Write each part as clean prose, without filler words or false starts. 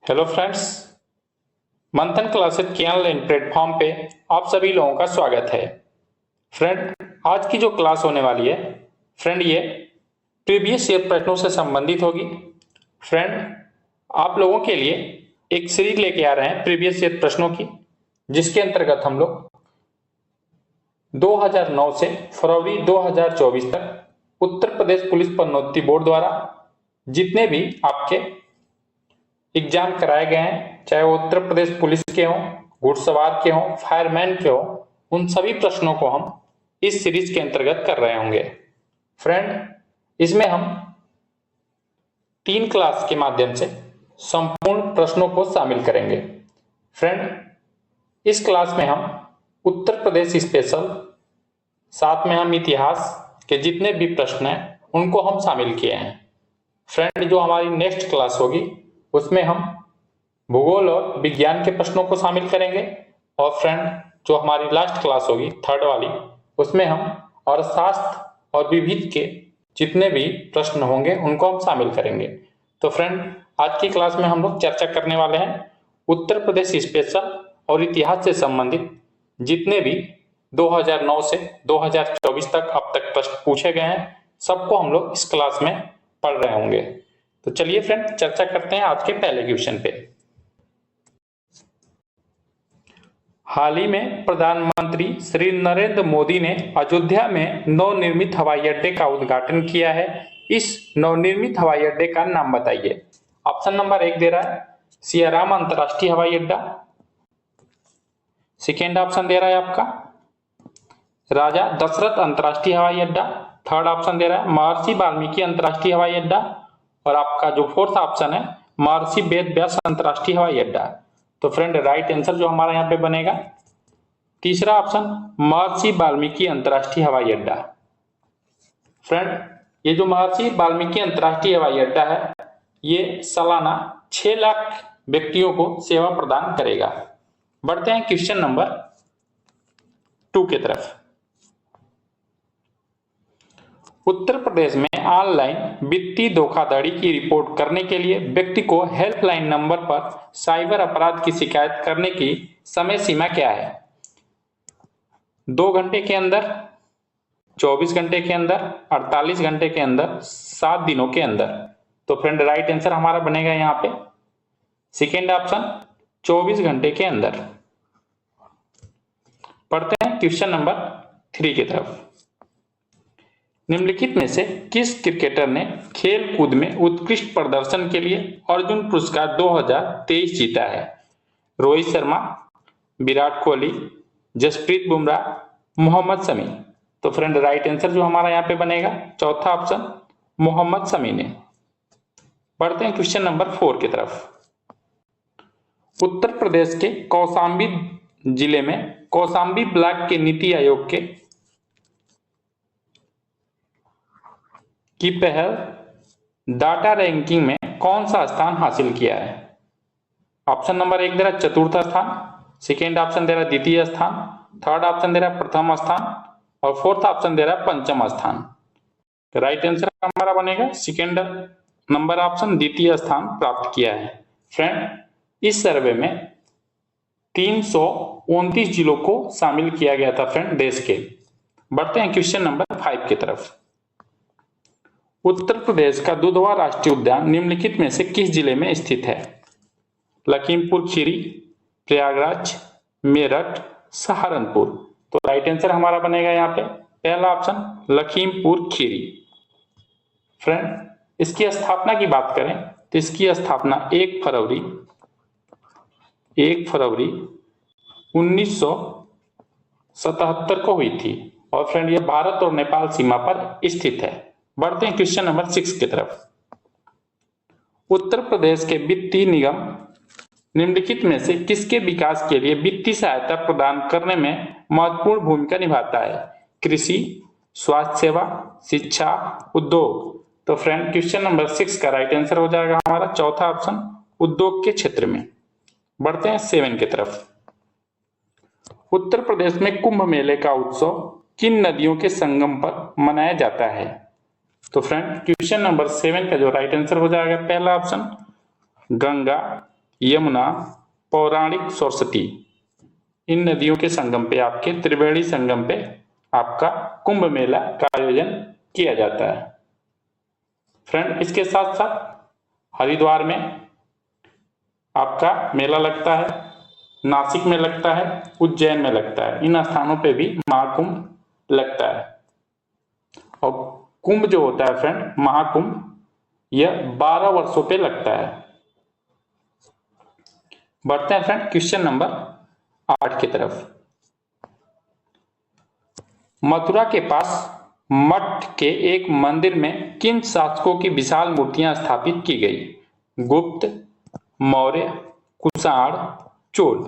Hello friends, मंथन classes के online platform पे आप सभी लोगों का स्वागत है। फ्रेंड, आज की जो क्लास होने वाली है फ्रेंड, ये प्रीवियस ईयर प्रश्नों से संबंधित होगी। फ्रेंड, आप लोगों के लिए एक सीरीज लेके आ रहे हैं प्रीवियस ईयर प्रश्नों की, जिसके अंतर्गत हम लोग 2009 से फरवरी 2024 तक उत्तर प्रदेश पुलिस पदोन्नति बोर्ड द्वारा जितने भी आपके एग्जाम कराए गए हैं, चाहे वो उत्तर प्रदेश पुलिस के हों, घुड़सवार के हों, फायरमैन के हों, उन सभी प्रश्नों को हम इस सीरीज के अंतर्गत कर रहे होंगे। फ्रेंड, इसमें हम 3 क्लास के माध्यम से संपूर्ण प्रश्नों को शामिल करेंगे। फ्रेंड, इस क्लास में हम उत्तर प्रदेश स्पेशल, साथ में हम इतिहास के जितने भी प्रश्न हैं उनको हम शामिल किए हैं। फ्रेंड, जो हमारी नेक्स्ट क्लास होगी उसमें हम भूगोल और विज्ञान के प्रश्नों को शामिल करेंगे। और फ्रेंड, जो हमारी लास्ट क्लास होगी थर्ड वाली, उसमें हम अर्थशास्त्र और विविध के जितने भी प्रश्न होंगे उनको हम शामिल करेंगे। तो फ्रेंड, आज की क्लास में हम लोग चर्चा करने वाले हैं उत्तर प्रदेश स्पेशल और इतिहास से संबंधित जितने भी 2009 से 2024 तक अब तक प्रश्न पूछे गए हैं, सबको हम लोग इस क्लास में पढ़ रहे होंगे। तो चलिए फ्रेंड, चर्चा करते हैं आज के पहले क्वेश्चन पे। हाल ही में प्रधानमंत्री श्री नरेंद्र मोदी ने अयोध्या में नवनिर्मित हवाई अड्डे का उद्घाटन किया है। इस नवनिर्मित हवाई अड्डे का नाम बताइए। ऑप्शन नंबर 1 दे रहा है सियाराम अंतर्राष्ट्रीय हवाई अड्डा। सेकेंड ऑप्शन दे रहा है आपका राजा दशरथ अंतर्राष्ट्रीय हवाई अड्डा। थर्ड ऑप्शन दे रहा है महर्षि वाल्मीकि अंतर्राष्ट्रीय हवाई अड्डा। और आपका जो फोर्थ ऑप्शन है महर्षि वेद व्यास अंतर्राष्ट्रीय हवाई अड्डा। तो फ्रेंड, राइट आंसर जो हमारा यहाँ पे बनेगा तीसरा ऑप्शन महर्षि वाल्मीकि अंतर्राष्ट्रीय हवाई अड्डा। फ्रेंड, ये जो महर्षि वाल्मीकि अंतर्राष्ट्रीय हवाई अड्डा है, ये सालाना 6 लाख व्यक्तियों को सेवा प्रदान करेगा। बढ़ते हैं क्वेश्चन नंबर 2 की तरफ। उत्तर प्रदेश में ऑनलाइन वित्तीय धोखाधड़ी की रिपोर्ट करने के लिए व्यक्ति को हेल्पलाइन नंबर पर साइबर अपराध की शिकायत करने की समय सीमा क्या है? 2 घंटे के अंदर, 24 घंटे के अंदर, 48 घंटे के अंदर, 7 दिनों के अंदर। तो फ्रेंड, राइट आंसर हमारा बनेगा यहाँ पे सेकेंड ऑप्शन 24 घंटे के अंदर। पढ़ते हैं क्वेश्चन नंबर 3 की तरफ। निम्नलिखित में से किस क्रिकेटर ने खेल कूद में उत्कृष्ट प्रदर्शन के लिए अर्जुन पुरस्कार 2023 जीता है? रोहित शर्मा, विराट कोहली, जसप्रीत बुमराह, मोहम्मद शमी। तो फ्रेंड, राइट आंसर जो हमारा यहाँ पे बनेगा चौथा ऑप्शन मोहम्मद शमी ने। पढ़ते हैं क्वेश्चन नंबर 4 की तरफ। उत्तर प्रदेश के कौशाम्बी जिले में कौशाम्बी ब्लॉक के नीति आयोग की पहल डाटा रैंकिंग में कौन सा स्थान हासिल किया है? ऑप्शन नंबर 1 दे रहा चतुर्थ स्थान, सेकेंड ऑप्शन दे रहा द्वितीय स्थान, थर्ड ऑप्शन दे रहा प्रथम स्थान और फोर्थ ऑप्शन दे रहा पंचम स्थान। राइट आंसर हमारा बनेगा सेकेंड नंबर ऑप्शन द्वितीय स्थान प्राप्त किया है। फ्रेंड, इस सर्वे में 329 जिलों को शामिल किया गया था फ्रेंड देश के। बढ़ते हैं क्वेश्चन नंबर 5 की तरफ। उत्तर प्रदेश का दुधवा राष्ट्रीय उद्यान निम्नलिखित में से किस जिले में स्थित है? लखीमपुर खीरी, प्रयागराज, मेरठ, सहारनपुर। तो राइट आंसर हमारा बनेगा यहाँ पे पहला ऑप्शन लखीमपुर खीरी। फ्रेंड, इसकी स्थापना की बात करें तो इसकी स्थापना 1 फरवरी 1977 को हुई थी। और फ्रेंड, ये भारत और नेपाल सीमा पर स्थित है। बढ़ते हैं क्वेश्चन नंबर 6 की तरफ। उत्तर प्रदेश के वित्तीय निगम निम्नलिखित में से किसके विकास के लिए वित्तीय सहायता प्रदान करने में महत्वपूर्ण भूमिका निभाता है? कृषि, स्वास्थ्य सेवा, शिक्षा, उद्योग। तो फ्रेंड, क्वेश्चन नंबर 6 का राइट आंसर हो जाएगा हमारा चौथा ऑप्शन उद्योग के क्षेत्र में। बढ़ते हैं 7 की तरफ। उत्तर प्रदेश में कुंभ मेले का उत्सव किन नदियों के संगम पर मनाया जाता है? तो फ्रेंड, क्वेश्चन नंबर 7 का जो राइट आंसर हो जाएगा पहला ऑप्शन गंगा, यमुना, पौराणिक, सरस्वती, इन नदियों के संगम पे आपके त्रिवेणी संगम पे आपका कुंभ मेला का आयोजन किया जाता है। फ्रेंड, इसके साथ साथ हरिद्वार में आपका मेला लगता है, नासिक में लगता है, उज्जैन में लगता है। इन स्थानों पे भी महाकुंभ लगता है। और कुंभ जो होता है फ्रेंड, महाकुंभ, यह 12 वर्षों पे लगता है। बढ़ते हैं फ्रेंड क्वेश्चन नंबर 8 की तरफ। मथुरा के पास मठ के एक मंदिर में किन शासकों की विशाल मूर्तियां स्थापित की गई? गुप्त, मौर्य, कुषाण, चोल।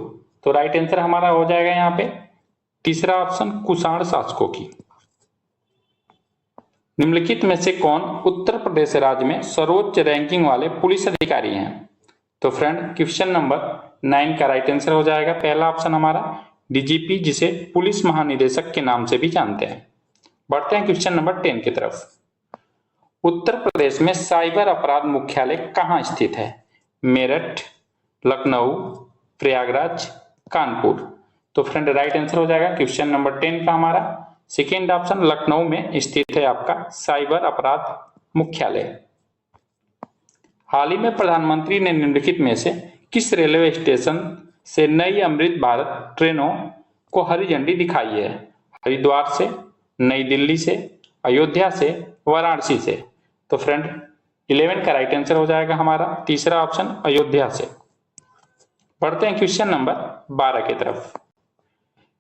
तो राइट आंसर हमारा हो जाएगा यहाँ पे तीसरा ऑप्शन, कुषाण शासकों की। निम्नलिखित में से कौन उत्तर प्रदेश राज्य में सर्वोच्च रैंकिंग वाले पुलिस अधिकारी हैं? तो फ्रेंड क्वेश्चन नंबर 9 का राइट आंसर हो जाएगा पहला ऑप्शन हमारा डीजीपी, जिसे पुलिस महानिदेशक के नाम से भी जानते हैं। बढ़ते हैं क्वेश्चन नंबर 10 की तरफ। उत्तर प्रदेश में साइबर अपराध मुख्यालय कहाँ स्थित है? मेरठ, लखनऊ, प्रयागराज, कानपुर। तो फ्रेंड राइट आंसर हो जाएगा क्वेश्चन नंबर 10 का हमारा सेकेंड ऑप्शन, लखनऊ में स्थित है आपका साइबर अपराध मुख्यालय। हाल ही में प्रधानमंत्री ने निम्नलिखित में से किस रेलवे स्टेशन से नई अमृत भारत ट्रेनों को हरी झंडी दिखाई है? हरिद्वार से, नई दिल्ली से, अयोध्या से, वाराणसी से। तो फ्रेंड 11 का राइट आंसर हो जाएगा हमारा तीसरा ऑप्शन, अयोध्या से। बढ़ते हैं क्वेश्चन नंबर 12 की तरफ।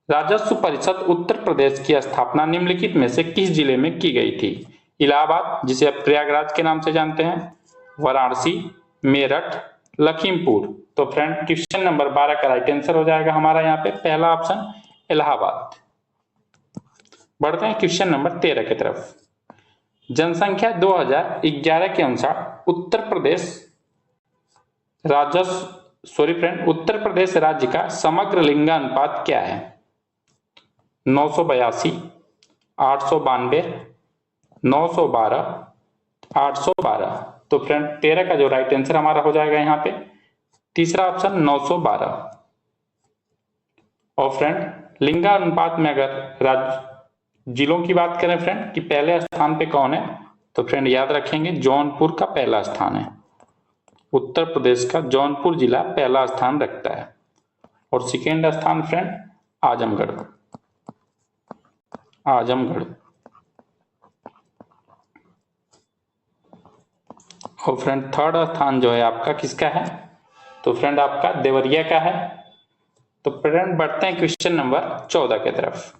राजस्व परिषद उत्तर प्रदेश की स्थापना निम्नलिखित में से किस जिले में की गई थी? इलाहाबाद, जिसे आप प्रयागराज के नाम से जानते हैं, वाराणसी, मेरठ, लखीमपुर। तो फ्रेंड क्वेश्चन नंबर 12 का राइट आंसर हो जाएगा हमारा यहाँ पे पहला ऑप्शन, इलाहाबाद। बढ़ते हैं क्वेश्चन नंबर 13 की तरफ। जनसंख्या 2011 के अनुसार उत्तर प्रदेश राज्य का समग्र लिंगानुपात क्या है? 982, 892, 912, 812। तो फ्रेंड 13 का जो राइट आंसर हमारा हो जाएगा यहाँ पे तीसरा ऑप्शन, 912। और फ्रेंड लिंगानुपात में अगर जिलों की बात करें फ्रेंड कि पहले स्थान पे कौन है, तो फ्रेंड याद रखेंगे जौनपुर का पहला स्थान है। उत्तर प्रदेश का जौनपुर जिला पहला स्थान रखता है। और सेकेंड स्थान फ्रेंड आजमगढ़। और फ्रेंड थर्ड स्थान जो है आपका किसका है? तो फ्रेंड आपका देवरिया का है। तो फ्रेंड बढ़ते हैं क्वेश्चन नंबर 14 की तरफ।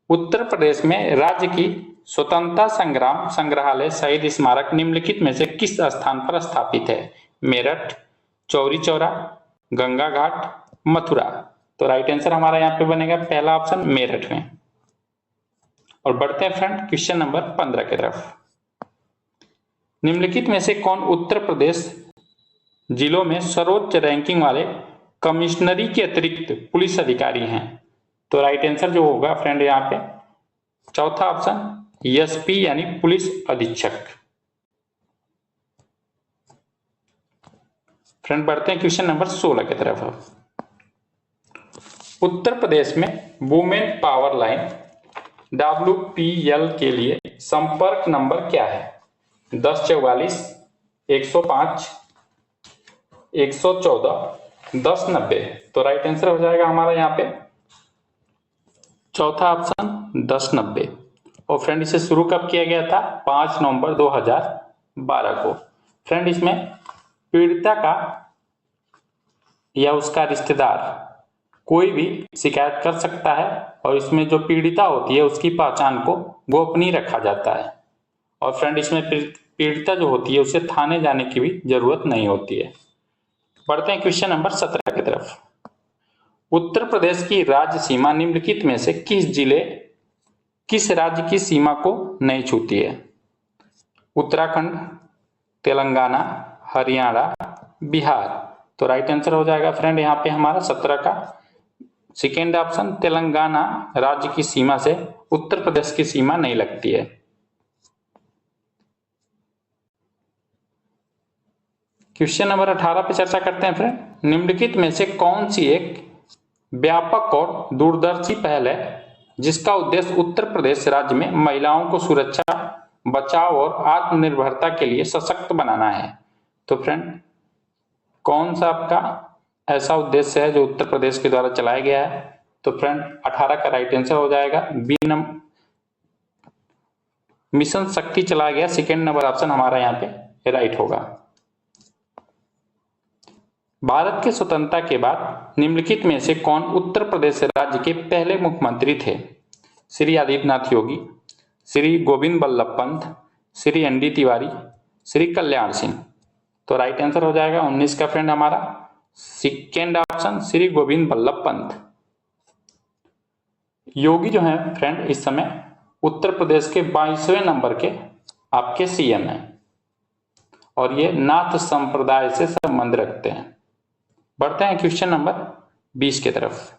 उत्तर प्रदेश में राज्य की स्वतंत्रता संग्राम संग्रहालय शहीद स्मारक निम्नलिखित में से किस स्थान पर स्थापित है? मेरठ, चौरी चौरा, गंगा घाट, मथुरा। तो राइट आंसर हमारा यहाँ पे बनेगा पहला ऑप्शन, मेरठ में। और बढ़ते हैं फ्रेंड क्वेश्चन नंबर 15 की तरफ। निम्नलिखित में से कौन उत्तर प्रदेश जिलों में सर्वोच्च रैंकिंग वाले कमिश्नरी के अतिरिक्त पुलिस अधिकारी हैं? तो राइट आंसर जो होगा फ्रेंड यहाँ पे चौथा ऑप्शन, एसपी यानी पुलिस अधीक्षक। फ्रेंड बढ़ते हैं क्वेश्चन नंबर 16 की तरफ। उत्तर प्रदेश में वुमेन पावर लाइन WPL के लिए संपर्क नंबर क्या है? 1044, 105, 114, 1090। तो राइट आंसर हो जाएगा हमारा यहाँ पे चौथा ऑप्शन, 1090। और फ्रेंड इसे शुरू कब किया गया था? 5 नवंबर 2012 को। फ्रेंड इसमें पीड़िता का या उसका रिश्तेदार कोई भी शिकायत कर सकता है और इसमें जो पीड़िता होती है उसकी पहचान को गोपनीय रखा जाता है। और फ्रेंड इसमें पीड़िता जो होती है उसे थाने जाने की भी जरूरत नहीं होती है। बढ़ते हैं क्वेश्चन नंबर 17 की तरफ। उत्तर प्रदेश की राज्य सीमा निम्नलिखित में से किस राज्य की सीमा को नहीं छूती है? उत्तराखंड, तेलंगाना, हरियाणा, बिहार। तो राइट आंसर हो जाएगा फ्रेंड यहाँ पे हमारा 17 का सेकेंड ऑप्शन, तेलंगाना राज्य की सीमा से उत्तर प्रदेश की सीमा नहीं लगती है। क्वेश्चन नंबर 18 पे चर्चा करते हैं फ्रेंड। निम्नलिखित में से कौन सी एक व्यापक और दूरदर्शी पहल है जिसका उद्देश्य उत्तर प्रदेश राज्य में महिलाओं को सुरक्षा, बचाव और आत्मनिर्भरता के लिए सशक्त बनाना है? तो फ्रेंड कौन सा आपका ऐसा उद्देश्य है जो उत्तर प्रदेश के द्वारा चलाया गया है? तो फ्रेंड 18 का राइट आंसर हो जाएगा बी नंबर, मिशन शक्ति चलाया गया। सेकेंड नंबर ऑप्शन हमारा यहाँ पे राइट होगा। भारत के स्वतंत्रता के बाद निम्नलिखित में से कौन उत्तर प्रदेश राज्य के पहले मुख्यमंत्री थे? Shri Adityanath Yogi, Shri Govind Ballabh Pant, Shri N D Tiwari, Shri Kalyan Singh. तो राइट आंसर हो जाएगा 19 का फ्रेंड हमारा सेकेंड ऑप्शन श्री गोविंद बल्लभ पंत। योगी जो है फ्रेंड इस समय उत्तर प्रदेश के 22वें नंबर के आपके सीएम हैं और ये नाथ संप्रदाय से संबंध रखते हैं। बढ़ते हैं क्वेश्चन नंबर 20 की तरफ।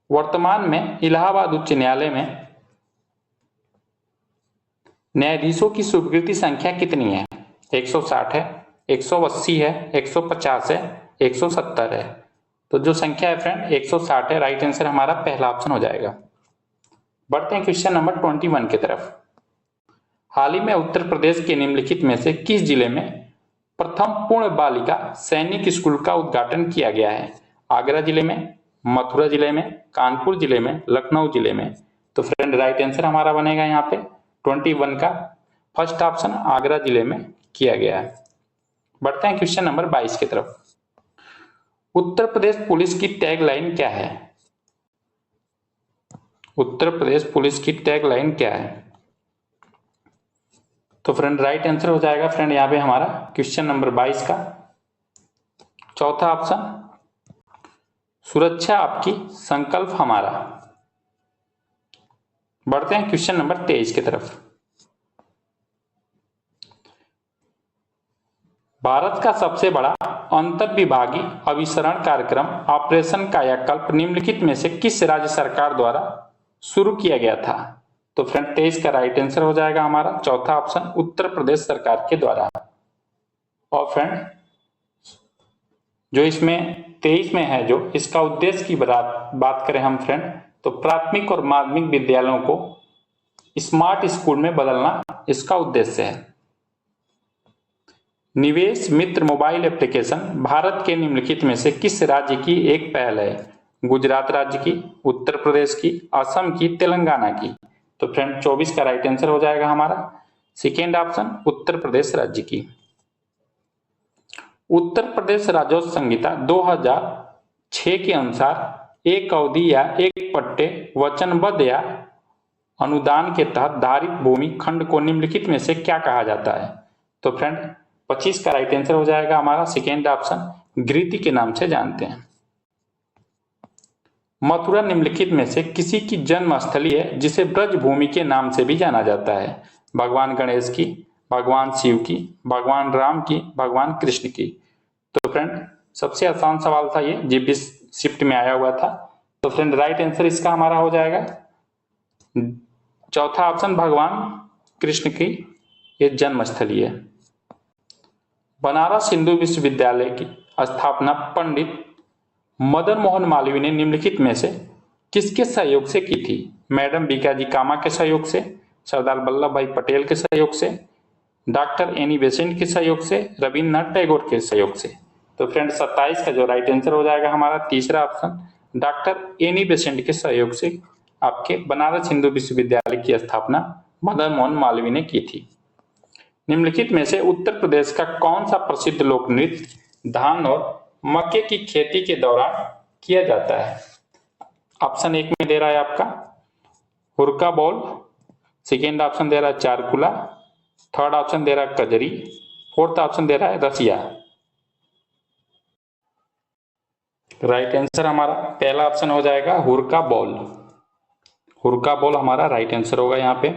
वर्तमान में इलाहाबाद उच्च न्यायालय में न्यायाधीशों की स्वीकृति संख्या कितनी है? 160 है, 180 है, 150 है, 170 है। तो जो संख्या है फ्रेंड 160 है। राइट आंसर हमारा पहला ऑप्शन हो जाएगा। बढ़ते हैं क्वेश्चन नंबर 21 की तरफ। हाल ही में उत्तर प्रदेश के निम्नलिखित में से किस जिले में प्रथम पूर्ण बालिका सैनिक स्कूल का उद्घाटन किया गया है? आगरा जिले में, मथुरा जिले में, कानपुर जिले में, लखनऊ जिले में। तो फ्रेंड राइट आंसर हमारा बनेगा यहाँ पे 21 का फर्स्ट ऑप्शन आगरा जिले में किया गया है। बढ़ते हैं क्वेश्चन नंबर 22 की तरफ। उत्तर प्रदेश पुलिस की टैगलाइन क्या है? उत्तर प्रदेश पुलिस की टैगलाइन क्या है? तो फ्रेंड राइट आंसर हो जाएगा फ्रेंड यहाँ पे हमारा क्वेश्चन नंबर 22 का चौथा ऑप्शन सुरक्षा आपकी, संकल्प हमारा। बढ़ते हैं क्वेश्चन नंबर 23 की तरफ। भारत का सबसे बड़ा अंतर्विभागीय अभिसरण कार्यक्रम ऑपरेशन कायाकल्प निम्नलिखित में से किस राज्य सरकार द्वारा शुरू किया गया था? तो फ्रेंड 23 का राइट आंसर हो जाएगा हमारा चौथा ऑप्शन उत्तर प्रदेश सरकार के द्वारा। और फ्रेंड जो इसमें 23 में है जो इसका उद्देश्य की बात करें हम फ्रेंड तो प्राथमिक और माध्यमिक विद्यालयों को स्मार्ट स्कूल में बदलना इसका उद्देश्य है। निवेश मित्र मोबाइल एप्लीकेशन भारत के निम्नलिखित में से किस राज्य की एक पहल है? गुजरात राज्य की, उत्तर प्रदेश की, असम की, तेलंगाना की। तो फ्रेंड 24 का राइट आंसर हो जाएगा हमारा सेकेंड ऑप्शन उत्तर प्रदेश राज्य की। उत्तर प्रदेश राजस्व संहिता 2006 के अनुसार एक अवधि या एक पट्टे वचनबद्ध या अनुदान के तहत धारित भूमि खंड को निम्नलिखित में से क्या कहा जाता है? तो फ्रेंड 25 का राइट आंसर हो जाएगा हमारा सेकेंड ऑप्शन घृति के नाम से जानते हैं। मथुरा निम्नलिखित में से किसी की जन्म स्थली है जिसे ब्रज भूमि के नाम से भी जाना जाता है? भगवान गणेश की, भगवान शिव की, भगवान राम की, भगवान कृष्ण की। तो फ्रेंड सबसे आसान सवाल था ये, जीपीएस शिफ्ट में आया हुआ था। तो फ्रेंड राइट आंसर इसका हमारा हो जाएगा चौथा ऑप्शन भगवान कृष्ण की ये जन्म स्थली है। बनारस हिंदू विश्वविद्यालय की स्थापना पंडित मदन मोहन मालवीय ने निम्नलिखित में से किसके सहयोग से की थी? मैडम बीकाजी कामा के सहयोग से, सरदार वल्लभ भाई पटेल के सहयोग से, डॉक्टर एनी बेसेंट के सहयोग से, रविन्द्रनाथ टैगोर के सहयोग से। तो फ्रेंड 27 का जो राइट आंसर हो जाएगा हमारा तीसरा ऑप्शन डॉक्टर एनी बेसेंट के सहयोग से आपके बनारस हिंदू विश्वविद्यालय की स्थापना मदन मोहन मालवीय ने की थी। निम्नलिखित में से उत्तर प्रदेश का कौन सा प्रसिद्ध लोक नृत्य धान और मक्के की खेती के दौरान किया जाता है? ऑप्शन 1 में दे रहा है आपका हुरका बॉल, सेकेंड ऑप्शन दे रहा है चारकुला, थर्ड ऑप्शन दे रहा है कजरी, फोर्थ ऑप्शन दे रहा है रसिया। राइट आंसर हमारा पहला ऑप्शन हो जाएगा हुरका बॉल। हुरका बॉल हमारा राइट आंसर होगा यहाँ पे।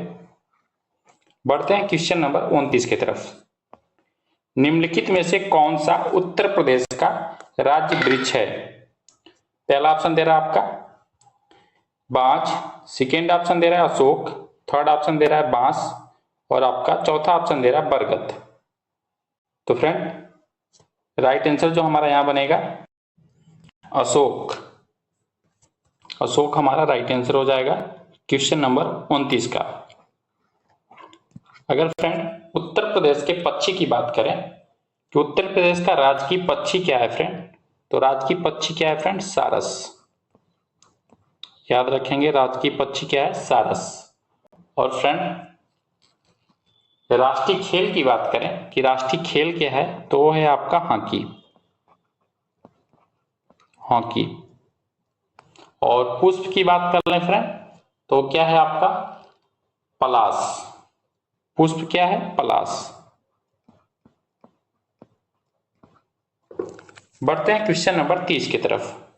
बढ़ते हैं क्वेश्चन नंबर 29 की तरफ। निम्नलिखित में से कौन सा उत्तर प्रदेश का राज्य वृक्ष है? पहला ऑप्शन दे रहा है आपका बांज, सेकेंड ऑप्शन दे रहा है अशोक, थर्ड ऑप्शन दे रहा है बांस और आपका चौथा ऑप्शन दे रहा है बरगद। तो फ्रेंड राइट आंसर जो हमारा यहाँ बनेगा अशोक। अशोक हमारा राइट आंसर हो जाएगा क्वेश्चन नंबर 29 का। अगर फ्रेंड उत्तर प्रदेश के पक्षी की बात करें कि उत्तर प्रदेश का राजकीय पक्षी क्या है फ्रेंड, तो राजकीय पक्षी क्या है फ्रेंड, सारस। याद रखेंगे राजकीय पक्षी क्या है, सारस। और फ्रेंड राष्ट्रीय खेल की बात करें कि राष्ट्रीय खेल क्या है, तो वो है आपका हॉकी। हॉकी। और पुष्प की बात कर लें फ्रेंड, तो क्या है आपका पलाश। पुष्प क्या है, पलाश। बढ़ते हैं क्वेश्चन नंबर 30 की तरफ।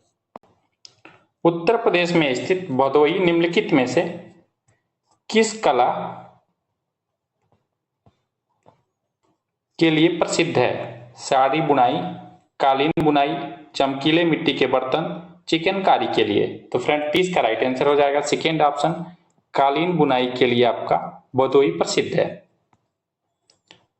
उत्तर प्रदेश में स्थित भदोही निम्नलिखित में से किस कला के लिए प्रसिद्ध है? साड़ी बुनाई, कालीन बुनाई, चमकीले मिट्टी के बर्तन, चिकनकारी के लिए। तो फ्रेंड 30 का राइट आंसर हो जाएगा सेकेंड ऑप्शन, कालीन बुनाई के लिए आपका भदोही प्रसिद्ध है।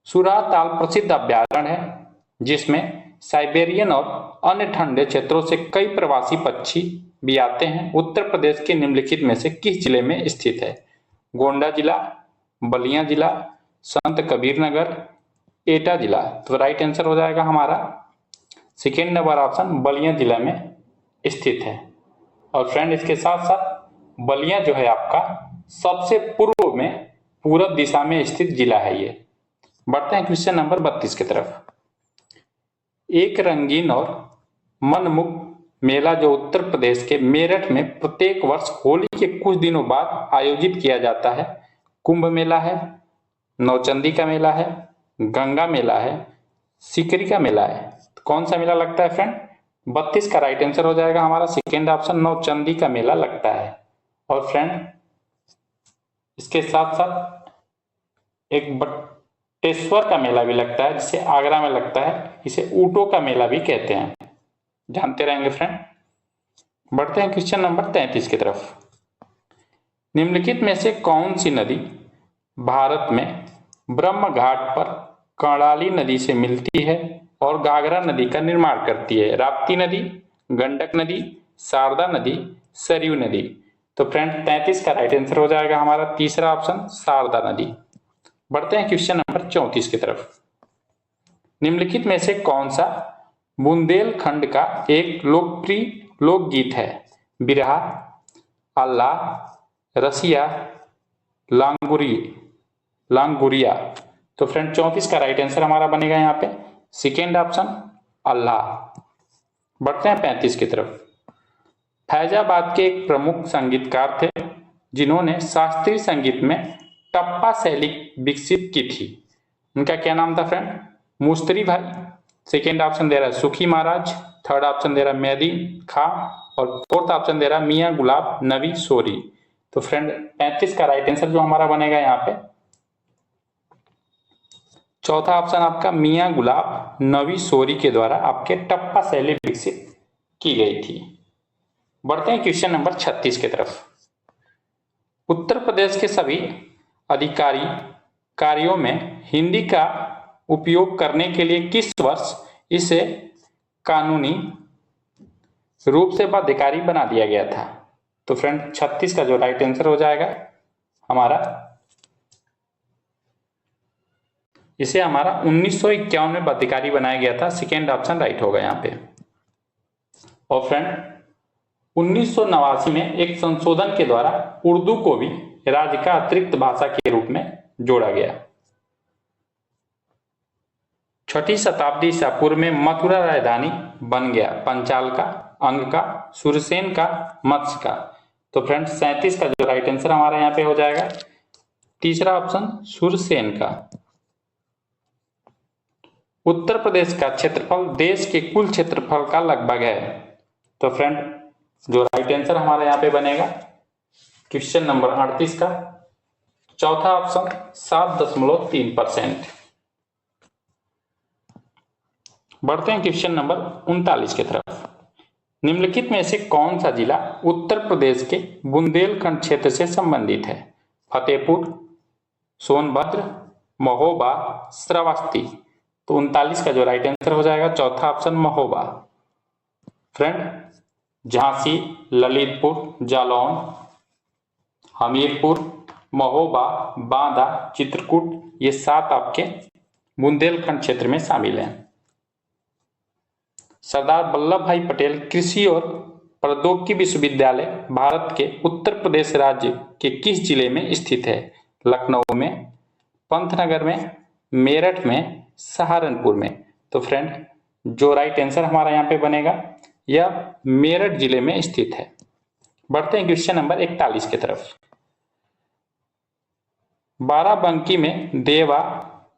सुराह ताल प्रसिद्ध अभ्यारण्य है जिसमें साइबेरियन और अन्य ठंडे क्षेत्रों से कई प्रवासी पक्षी भी आते हैं। उत्तर प्रदेश के निम्नलिखित में से किस जिले में स्थित है? गोंडा जिला, बलिया जिला, संत कबीर नगर, एटा जिला। तो राइट आंसर हो जाएगा हमारा सेकेंड नंबर ऑप्शन, बलिया जिला में स्थित है। और फ्रेंड इसके साथ साथ बलिया जो है आपका सबसे पूर्व में पूरब दिशा में स्थित जिला है ये। बढ़ते हैं क्वेश्चन नंबर 32 की तरफ। एक रंगीन और मनमुग्ध मेला जो उत्तर प्रदेश के मेरठ में प्रत्येक वर्ष होली के कुछ दिनों बाद आयोजित किया जाता है, कुंभ मेला है, नौचंदी का मेला है, गंगा मेला है, सिकरी का मेला है। तो कौन सा मेला लगता है फ्रेंड? 32 का राइट आंसर हो जाएगा हमारा सेकेंड ऑप्शन, नौचंदी का मेला लगता है। और फ्रेंड इसके साथ साथ एक बटेश्वर का मेला भी लगता है जिसे आगरा में लगता है, इसे ऊंटों का मेला भी कहते हैं, जानते रहेंगे फ्रेंड। बढ़ते हैं क्वेश्चन नंबर 33 की तरफ। निम्नलिखित में से कौन सी नदी भारत में ब्रह्म घाट पर कर्णाली नदी से मिलती है और घाघरा नदी का निर्माण करती है? राप्ती नदी, गंडक नदी, शारदा नदी, सरयू नदी। तो फ्रेंड 33 का राइट आंसर हो जाएगा हमारा तीसरा ऑप्शन, शारदा नदी। बढ़ते हैं क्वेश्चन नंबर 34 की तरफ। निम्नलिखित में से कौन सा बुंदेलखंड का एक लोकप्रिय लोकगीत है? बिरहा, अल्लाह, रसिया, लांगुरिया। तो फ्रेंड 34 का राइट आंसर हमारा बनेगा यहाँ पे सेकेंड ऑप्शन, अल्लाह। बढ़ते हैं 35 की तरफ। फैजाबाद के एक प्रमुख संगीतकार थे जिन्होंने शास्त्रीय संगीत में टप्पा शैली विकसित की थी, उनका क्या नाम था फ्रेंड? मुस्तरी भाई। सेकेंड ऑप्शन दे रहा है सुखी महाराज, थर्ड ऑप्शन दे रहा है मेहदी खां, और फोर्थ ऑप्शन दे रहा है मियां गुलाब नबी सोरी। तो फ्रेंड 35 का राइट आंसर जो हमारा बनेगा यहाँ पे चौथा ऑप्शन आपका, मियां गुलाब नबी सोरी के द्वारा आपके टप्पा शैली विकसित की गई थी। बढ़ते हैं क्वेश्चन नंबर 36 की तरफ। उत्तर प्रदेश के सभी अधिकारी कार्यों में हिंदी का उपयोग करने के लिए किस वर्ष इसे कानूनी रूप से बाध्यकारी बना दिया गया था? तो फ्रेंड 36 का जो राइट आंसर हो जाएगा हमारा, इसे हमारा 1951 में बाध्यकारी बनाया गया था, सेकेंड ऑप्शन राइट होगा यहाँ पे। और फ्रेंड 1989 में एक संशोधन के द्वारा उर्दू को भी राज्य का अतिरिक्त भाषा के रूप में जोड़ा गया। 6ठी शताब्दी ईसा पूर्व में मथुरा राजधानी बन गया पंचाल का, अंग का, सुरसेन का, मत्स्य का। तो फ्रेंड 37 का जो राइट आंसर हमारा यहाँ पे हो जाएगा तीसरा ऑप्शन, सुरसेन का। उत्तर प्रदेश का क्षेत्रफल देश के कुल क्षेत्रफल का लगभग है। तो फ्रेंड जो राइट आंसर हमारा यहाँ पे बनेगा क्वेश्चन नंबर 38 का चौथा ऑप्शन 7.3%। बढ़ते हैं क्वेश्चन नंबर 39 की तरफ। निम्नलिखित में से कौन सा जिला उत्तर प्रदेश के बुंदेलखंड क्षेत्र से संबंधित है? फतेहपुर, सोनभद्र, महोबा, श्रावस्ती। तो 39 का जो राइट आंसर हो जाएगा चौथा ऑप्शन महोबा। फ्रेंड, झांसी, ललितपुर, जालौन, हमीरपुर, महोबा, बांदा, चित्रकूट, ये 7 आपके बुंदेलखंड क्षेत्र में शामिल हैं। सरदार वल्लभ भाई पटेल कृषि और प्रौद्योगिकी विश्वविद्यालय भारत के उत्तर प्रदेश राज्य के किस जिले में स्थित है? लखनऊ में, पंतनगर में, मेरठ में, सहारनपुर में। तो फ्रेंड, जो राइट आंसर हमारा यहाँ पे बनेगा यह मेरठ जिले में स्थित है। बढ़ते हैं क्वेश्चन नंबर 41 की तरफ। बाराबंकी में देवा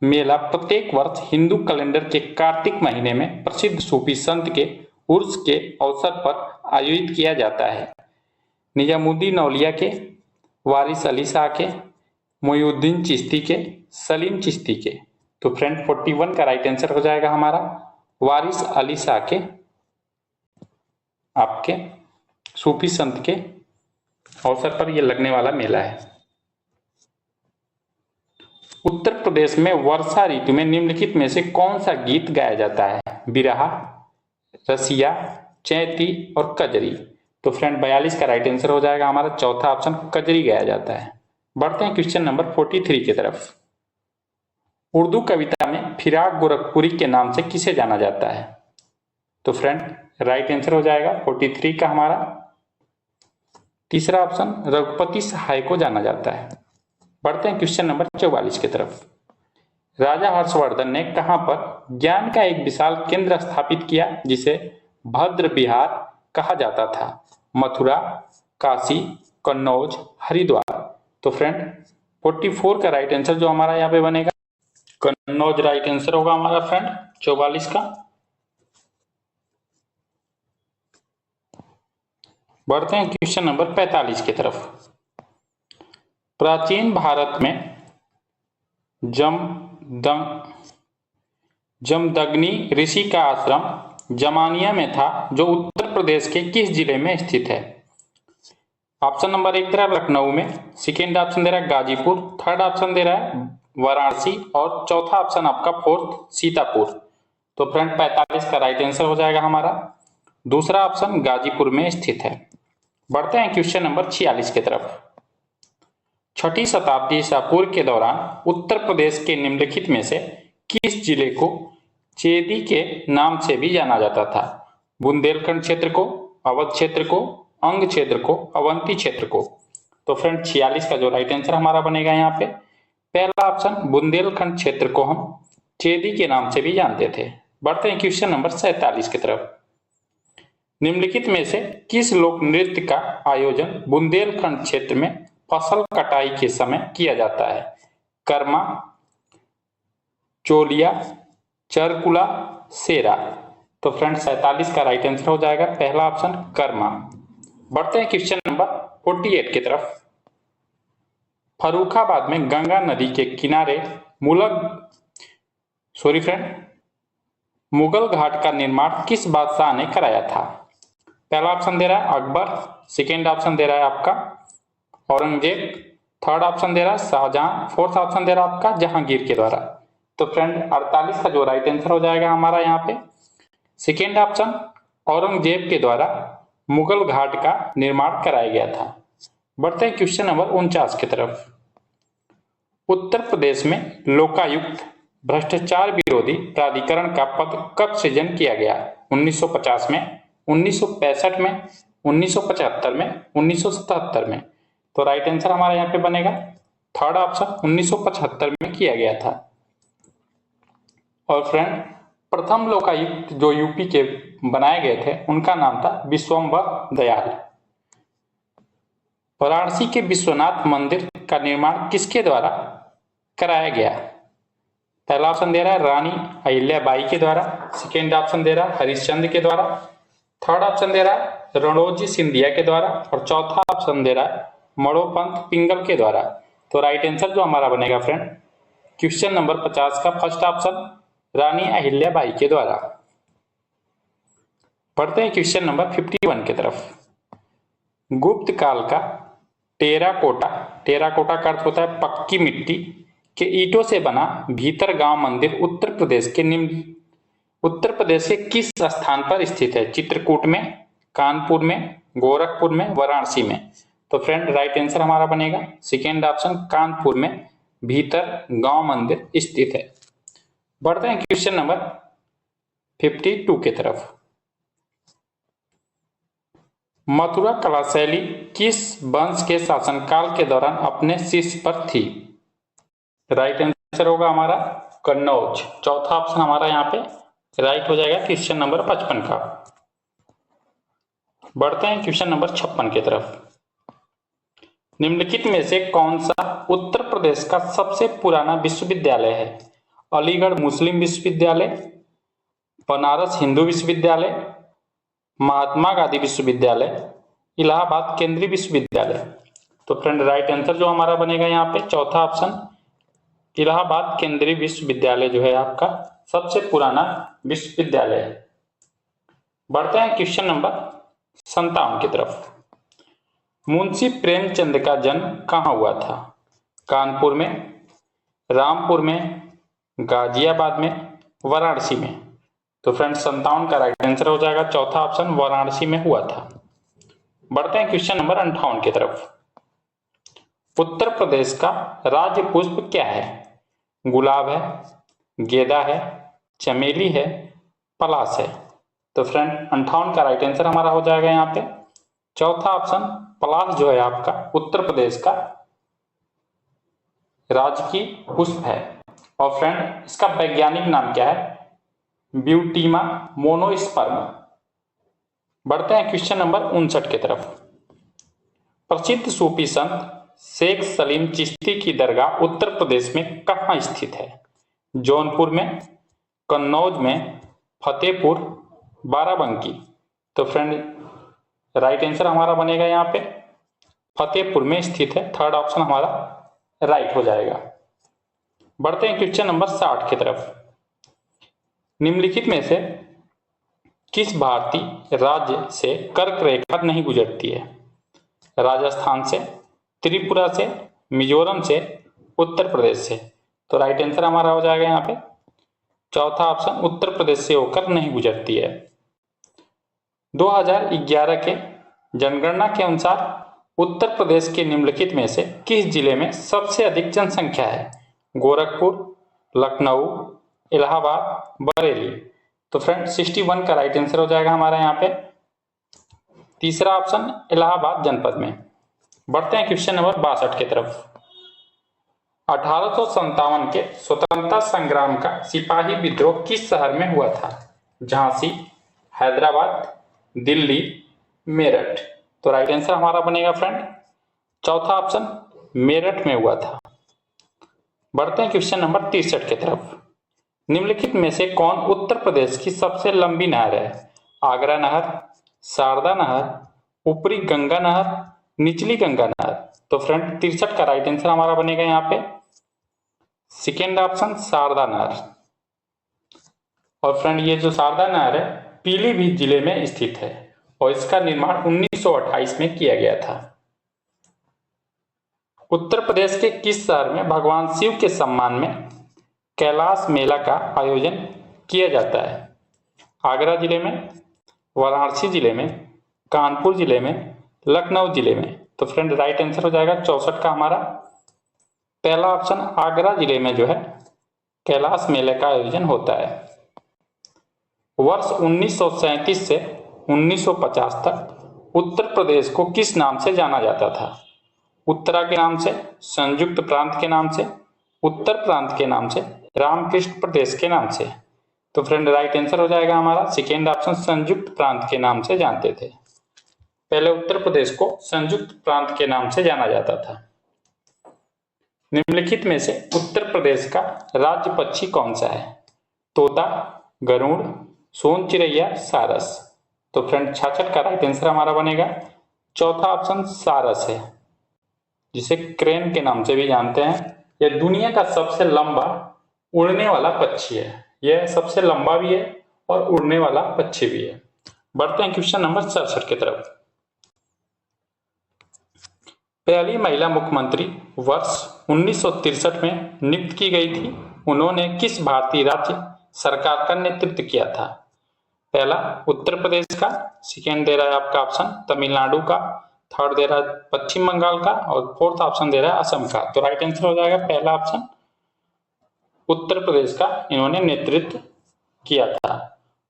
मेला प्रत्येक वर्ष हिंदू कैलेंडर के कार्तिक महीने में प्रसिद्ध सूफी संत के उर्स के अवसर पर आयोजित किया जाता है। निजामुद्दीन औलिया के, वारिस अली शाह के, मोइनुद्दीन चिश्ती के, सलीम चिश्ती के। तो फ्रेंड 41 का राइट आंसर हो जाएगा हमारा वारिस अली शाह के आपके सूफी संत के अवसर पर यह लगने वाला मेला है। उत्तर प्रदेश में वर्षा ऋतु में निम्नलिखित में से कौन सा गीत गाया जाता है? बिरहा, रसिया, चैती और कजरी। तो फ्रेंड 42 का राइट आंसर हो जाएगा हमारा चौथा ऑप्शन कजरी गाया जाता है। बढ़ते हैं क्वेश्चन नंबर 43 की तरफ। उर्दू कविता में फिराक गोरखपुरी के नाम से किसे जाना जाता है? तो फ्रेंड राइट आंसर हो जाएगा 43 का हमारा तीसरा ऑप्शन रघुपति सहाय को जाना जाता है। बढ़ते हैं क्वेश्चन नंबर 44 की तरफ। राजा हर्षवर्धन ने कहां पर ज्ञान का एक विशाल केंद्र स्थापित किया जिसे भद्र विहार कहा जाता था? मथुरा, काशी, कन्नौज, हरिद्वार। तो फ्रेंड 44 का राइट आंसर जो हमारा यहाँ पे बनेगा कन्नौज राइट आंसर होगा हमारा फ्रेंड 44 का। बढ़ते हैं क्वेश्चन नंबर 45 की तरफ। प्राचीन भारत में जमदग्नि ऋषि का आश्रम जमानिया में था जो उत्तर प्रदेश के किस जिले में स्थित है? ऑप्शन नंबर 1 दे रहा है लखनऊ में, सेकेंड ऑप्शन दे रहा है गाजीपुर, थर्ड ऑप्शन दे रहा है वाराणसी और चौथा ऑप्शन आपका फोर्थ सीतापुर। तो फ्रेंड 45 का राइट आंसर हो जाएगा हमारा दूसरा ऑप्शन गाजीपुर में स्थित है। बढ़ते हैं क्वेश्चन नंबर 46 की तरफ। 6ठी शताब्दी ईसा पूर्व के दौरान उत्तर प्रदेश के निम्नलिखित में से किस जिले को चेदी के नाम से भी जाना जाता था? बुंदेलखंड क्षेत्र को, अवध क्षेत्र को, अंग क्षेत्र को, अवंती क्षेत्र को। तो फ्रेंड 46 का जो राइट आंसर हमारा बनेगा यहाँ पे पहला ऑप्शन बुंदेलखंड क्षेत्र को हम चेदी के नाम से भी जानते थे। बढ़ते हैं क्वेश्चन नंबर 47 की तरफ। निम्नलिखित में से किस लोक नृत्य का आयोजन बुंदेलखंड क्षेत्र में फसल कटाई के समय किया जाता है? कर्मा, चोलिया, चरकुला, सेरा। तो फ्रेंड 47 का राइट आंसर हो जाएगा पहला ऑप्शन कर्मा। बढ़ते हैं क्वेश्चन नंबर 48 की तरफ। फर्रुखाबाद में गंगा नदी के किनारे मुगल घाट का निर्माण किस बादशाह ने कराया था? पहला ऑप्शन दे रहा है अकबर, सेकेंड ऑप्शन दे रहा है आपका औरंगजेब, थर्ड ऑप्शन दे रहा है शाहजहां, फोर्थ ऑप्शन दे रहा है आपका जहांगीर के द्वारा। तो फ्रेंड 48 का जो राइट आंसर हो जाएगा हमारा यहाँ पे सेकेंड ऑप्शन औरंगजेब के द्वारा मुगल घाट का निर्माण कराया गया था। बढ़ते हैं क्वेश्चन नंबर 49 की तरफ। उत्तर प्रदेश में लोकायुक्त भ्रष्टाचार विरोधी प्राधिकरण का पद कब सृजन किया गया? 1950 में, 1965 में, 1975 में, 1977 में। तो राइट आंसर हमारा यहाँ पे बनेगा थर्ड ऑप्शन 1975 में किया गया था। और फ्रेंड प्रथम लोकायुक्त जो यूपी के बनाए गए थे उनका नाम था विश्वम्भर दयाल। वाराणसी के विश्वनाथ मंदिर का निर्माण किसके द्वारा कराया गया? पहला ऑप्शन दे रहा है रानी अहिल्याबाई के द्वारा, सेकेंड ऑप्शन दे रहा है हरिश्चंद्र के द्वारा, थर्ड ऑप्शन दे रहा है रणोजी सिंधिया के द्वारा और चौथा ऑप्शन दे रहा है मणोपंत पिंगल के द्वारा। तो राइट आंसर जो हमारा बनेगा फ्रेंड क्वेश्चन नंबर 50 का फर्स्ट ऑप्शन रानी अहिल्याबाई के द्वारा। पढ़ते हैं क्वेश्चन नंबर 51 की तरफ। गुप्त काल का टेराकोटा का अर्थ होता है पक्की मिट्टी कि ईंटों से बना भीतर गांव मंदिर उत्तर प्रदेश के किस स्थान पर स्थित है? चित्रकूट में, कानपुर में, गोरखपुर में, वाराणसी में? तो फ्रेंड राइट आंसर हमारा बनेगा सेकेंड ऑप्शन, कानपुर में भीतर गांव मंदिर स्थित है। बढ़ते हैं क्वेश्चन नंबर 52 की तरफ। मथुरा कला शैली किस वंश के शासनकाल के दौरान अपने शीर्ष पर थी? राइट आंसर होगा हमारा कन्नौज। चौथा ऑप्शन हमारा यहाँ पे राइट हो जाएगा क्वेश्चन नंबर 55 का। बढ़ते हैं क्वेश्चन नंबर 56 की तरफ। निम्नलिखित में से कौन सा उत्तर प्रदेश का सबसे पुराना विश्वविद्यालय है? अलीगढ़ मुस्लिम विश्वविद्यालय, बनारस हिंदू विश्वविद्यालय, महात्मा गांधी विश्वविद्यालय, इलाहाबाद केंद्रीय विश्वविद्यालय? तो फ्रेंड राइट आंसर जो हमारा बनेगा यहाँ पे चौथा ऑप्शन, इलाहाबाद केंद्रीय विश्वविद्यालय जो है आपका सबसे पुराना विश्वविद्यालय है। बढ़ते हैं क्वेश्चन नंबर 57 की तरफ। मुंशी प्रेमचंद का जन्म कहाँ हुआ था? कानपुर में, रामपुर में, गाजियाबाद में, वाराणसी में? तो फ्रेंड 57 का राइट आंसर हो जाएगा चौथा ऑप्शन, वाराणसी में हुआ था। बढ़ते हैं क्वेश्चन नंबर 58 की तरफ। उत्तर प्रदेश का राज्य पुष्प क्या है? गुलाब है, गेंदा है, चमेली है, पलाश है? तो फ्रेंड 58 का राइट आंसर हमारा हो जाएगा यहाँ पे चौथा ऑप्शन, पलाश जो है आपका उत्तर प्रदेश का राजकीय पुष्प है। और फ्रेंड इसका वैज्ञानिक नाम क्या है? ब्यूटीमा मोनोस्पर्म। बढ़ते हैं क्वेश्चन नंबर 59 की तरफ। प्रसिद्ध सूफी संत शेख सलीम चिश्ती की दरगाह उत्तर प्रदेश में कहाँ स्थित है? जौनपुर में, कन्नौज में, फतेहपुर, बाराबंकी? तो फ्रेंड राइट आंसर हमारा बनेगा यहाँ पे फतेहपुर में स्थित है। थर्ड ऑप्शन हमारा राइट हो जाएगा। बढ़ते हैं क्वेश्चन नंबर 60 की तरफ। निम्नलिखित में से किस भारतीय राज्य से कर्क रेखा नहीं गुजरती है? राजस्थान से, त्रिपुरा से, मिजोरम से, उत्तर प्रदेश से? तो राइट आंसर हमारा हो जाएगा यहाँ पे चौथा ऑप्शन, उत्तर प्रदेश से होकर नहीं गुजरती है। 2011 के जनगणना के अनुसार उत्तर प्रदेश के निम्नलिखित में से किस जिले में सबसे अधिक जनसंख्या है? गोरखपुर, लखनऊ, इलाहाबाद, बरेली? तो फ्रेंड 61 का राइट आंसर हो जाएगा हमारा यहाँ पे तीसरा ऑप्शन, इलाहाबाद जनपद में। बढ़ते हैं क्वेश्चन नंबर 62 की तरफ। 1857 के स्वतंत्रता संग्राम का सिपाही विद्रोह किस शहर में हुआ था? झांसी, हैदराबाद, दिल्ली, मेरठ? तो राइट आंसर हमारा बनेगा फ्रेंड चौथा ऑप्शन, मेरठ में हुआ था। बढ़ते हैं क्वेश्चन नंबर 63 की तरफ। निम्नलिखित में से कौन उत्तर प्रदेश की सबसे लंबी नहर है? आगरा नहर, शारदा नहर, ऊपरी गंगा नहर, निचली गंगा नहर? तो फ्रेंड 63 का राइट आंसर हमारा बनेगा यहाँ पे सेकेंड ऑप्शन, शारदा नहर। और फ्रेंड ये जो शारदा नहर है पीलीभीत जिले में स्थित है और इसका निर्माण 1928 में किया गया था। उत्तर प्रदेश के किस शहर में भगवान शिव के सम्मान में कैलाश मेला का आयोजन किया जाता है? आगरा जिले में, वाराणसी जिले में, कानपुर जिले में, लखनऊ जिले में? तो फ्रेंड राइट आंसर हो जाएगा 64 का हमारा पहला ऑप्शन, आगरा जिले में जो है कैलाश मेले का आयोजन होता है। वर्ष 1937 से 1950 तक उत्तर प्रदेश को किस नाम से जाना जाता था? उत्तरा के नाम से, संयुक्त प्रांत के नाम से, उत्तर प्रांत के नाम से, रामकृष्ण प्रदेश के नाम से? तो फ्रेंड राइट आंसर हो जाएगा हमारा सेकेंड ऑप्शन, संयुक्त प्रांत के नाम से जानते थे। पहले उत्तर प्रदेश को संयुक्त प्रांत के नाम से जाना जाता था। निम्नलिखित में से उत्तर प्रदेश का राज्य पक्षी कौन सा है? तोता, गरुड़, सोन चिड़ैया, सारस? तो फ्रेंड 66 का राइट आंसर हमारा बनेगा चौथा ऑप्शन, सारस है, जिसे क्रेन के नाम से भी जानते हैं। यह दुनिया का सबसे लंबा उड़ने वाला पक्षी है। यह सबसे लंबा भी है और उड़ने वाला पक्षी भी है। बढ़ते हैं क्वेश्चन नंबर 67 की तरफ। पहली महिला मुख्यमंत्री वर्ष 1963 में नियुक्त की गई थी, उन्होंने किस भारतीय राज्य सरकार का नेतृत्व किया था? पहला उत्तर प्रदेश का, सेकेंड दे रहा है आपका ऑप्शन तमिलनाडु का, थर्ड दे रहा है पश्चिम बंगाल का और फोर्थ ऑप्शन दे रहा है असम का। तो राइट आंसर हो जाएगा पहला ऑप्शन उत्तर प्रदेश का इन्होंने नेतृत्व किया था।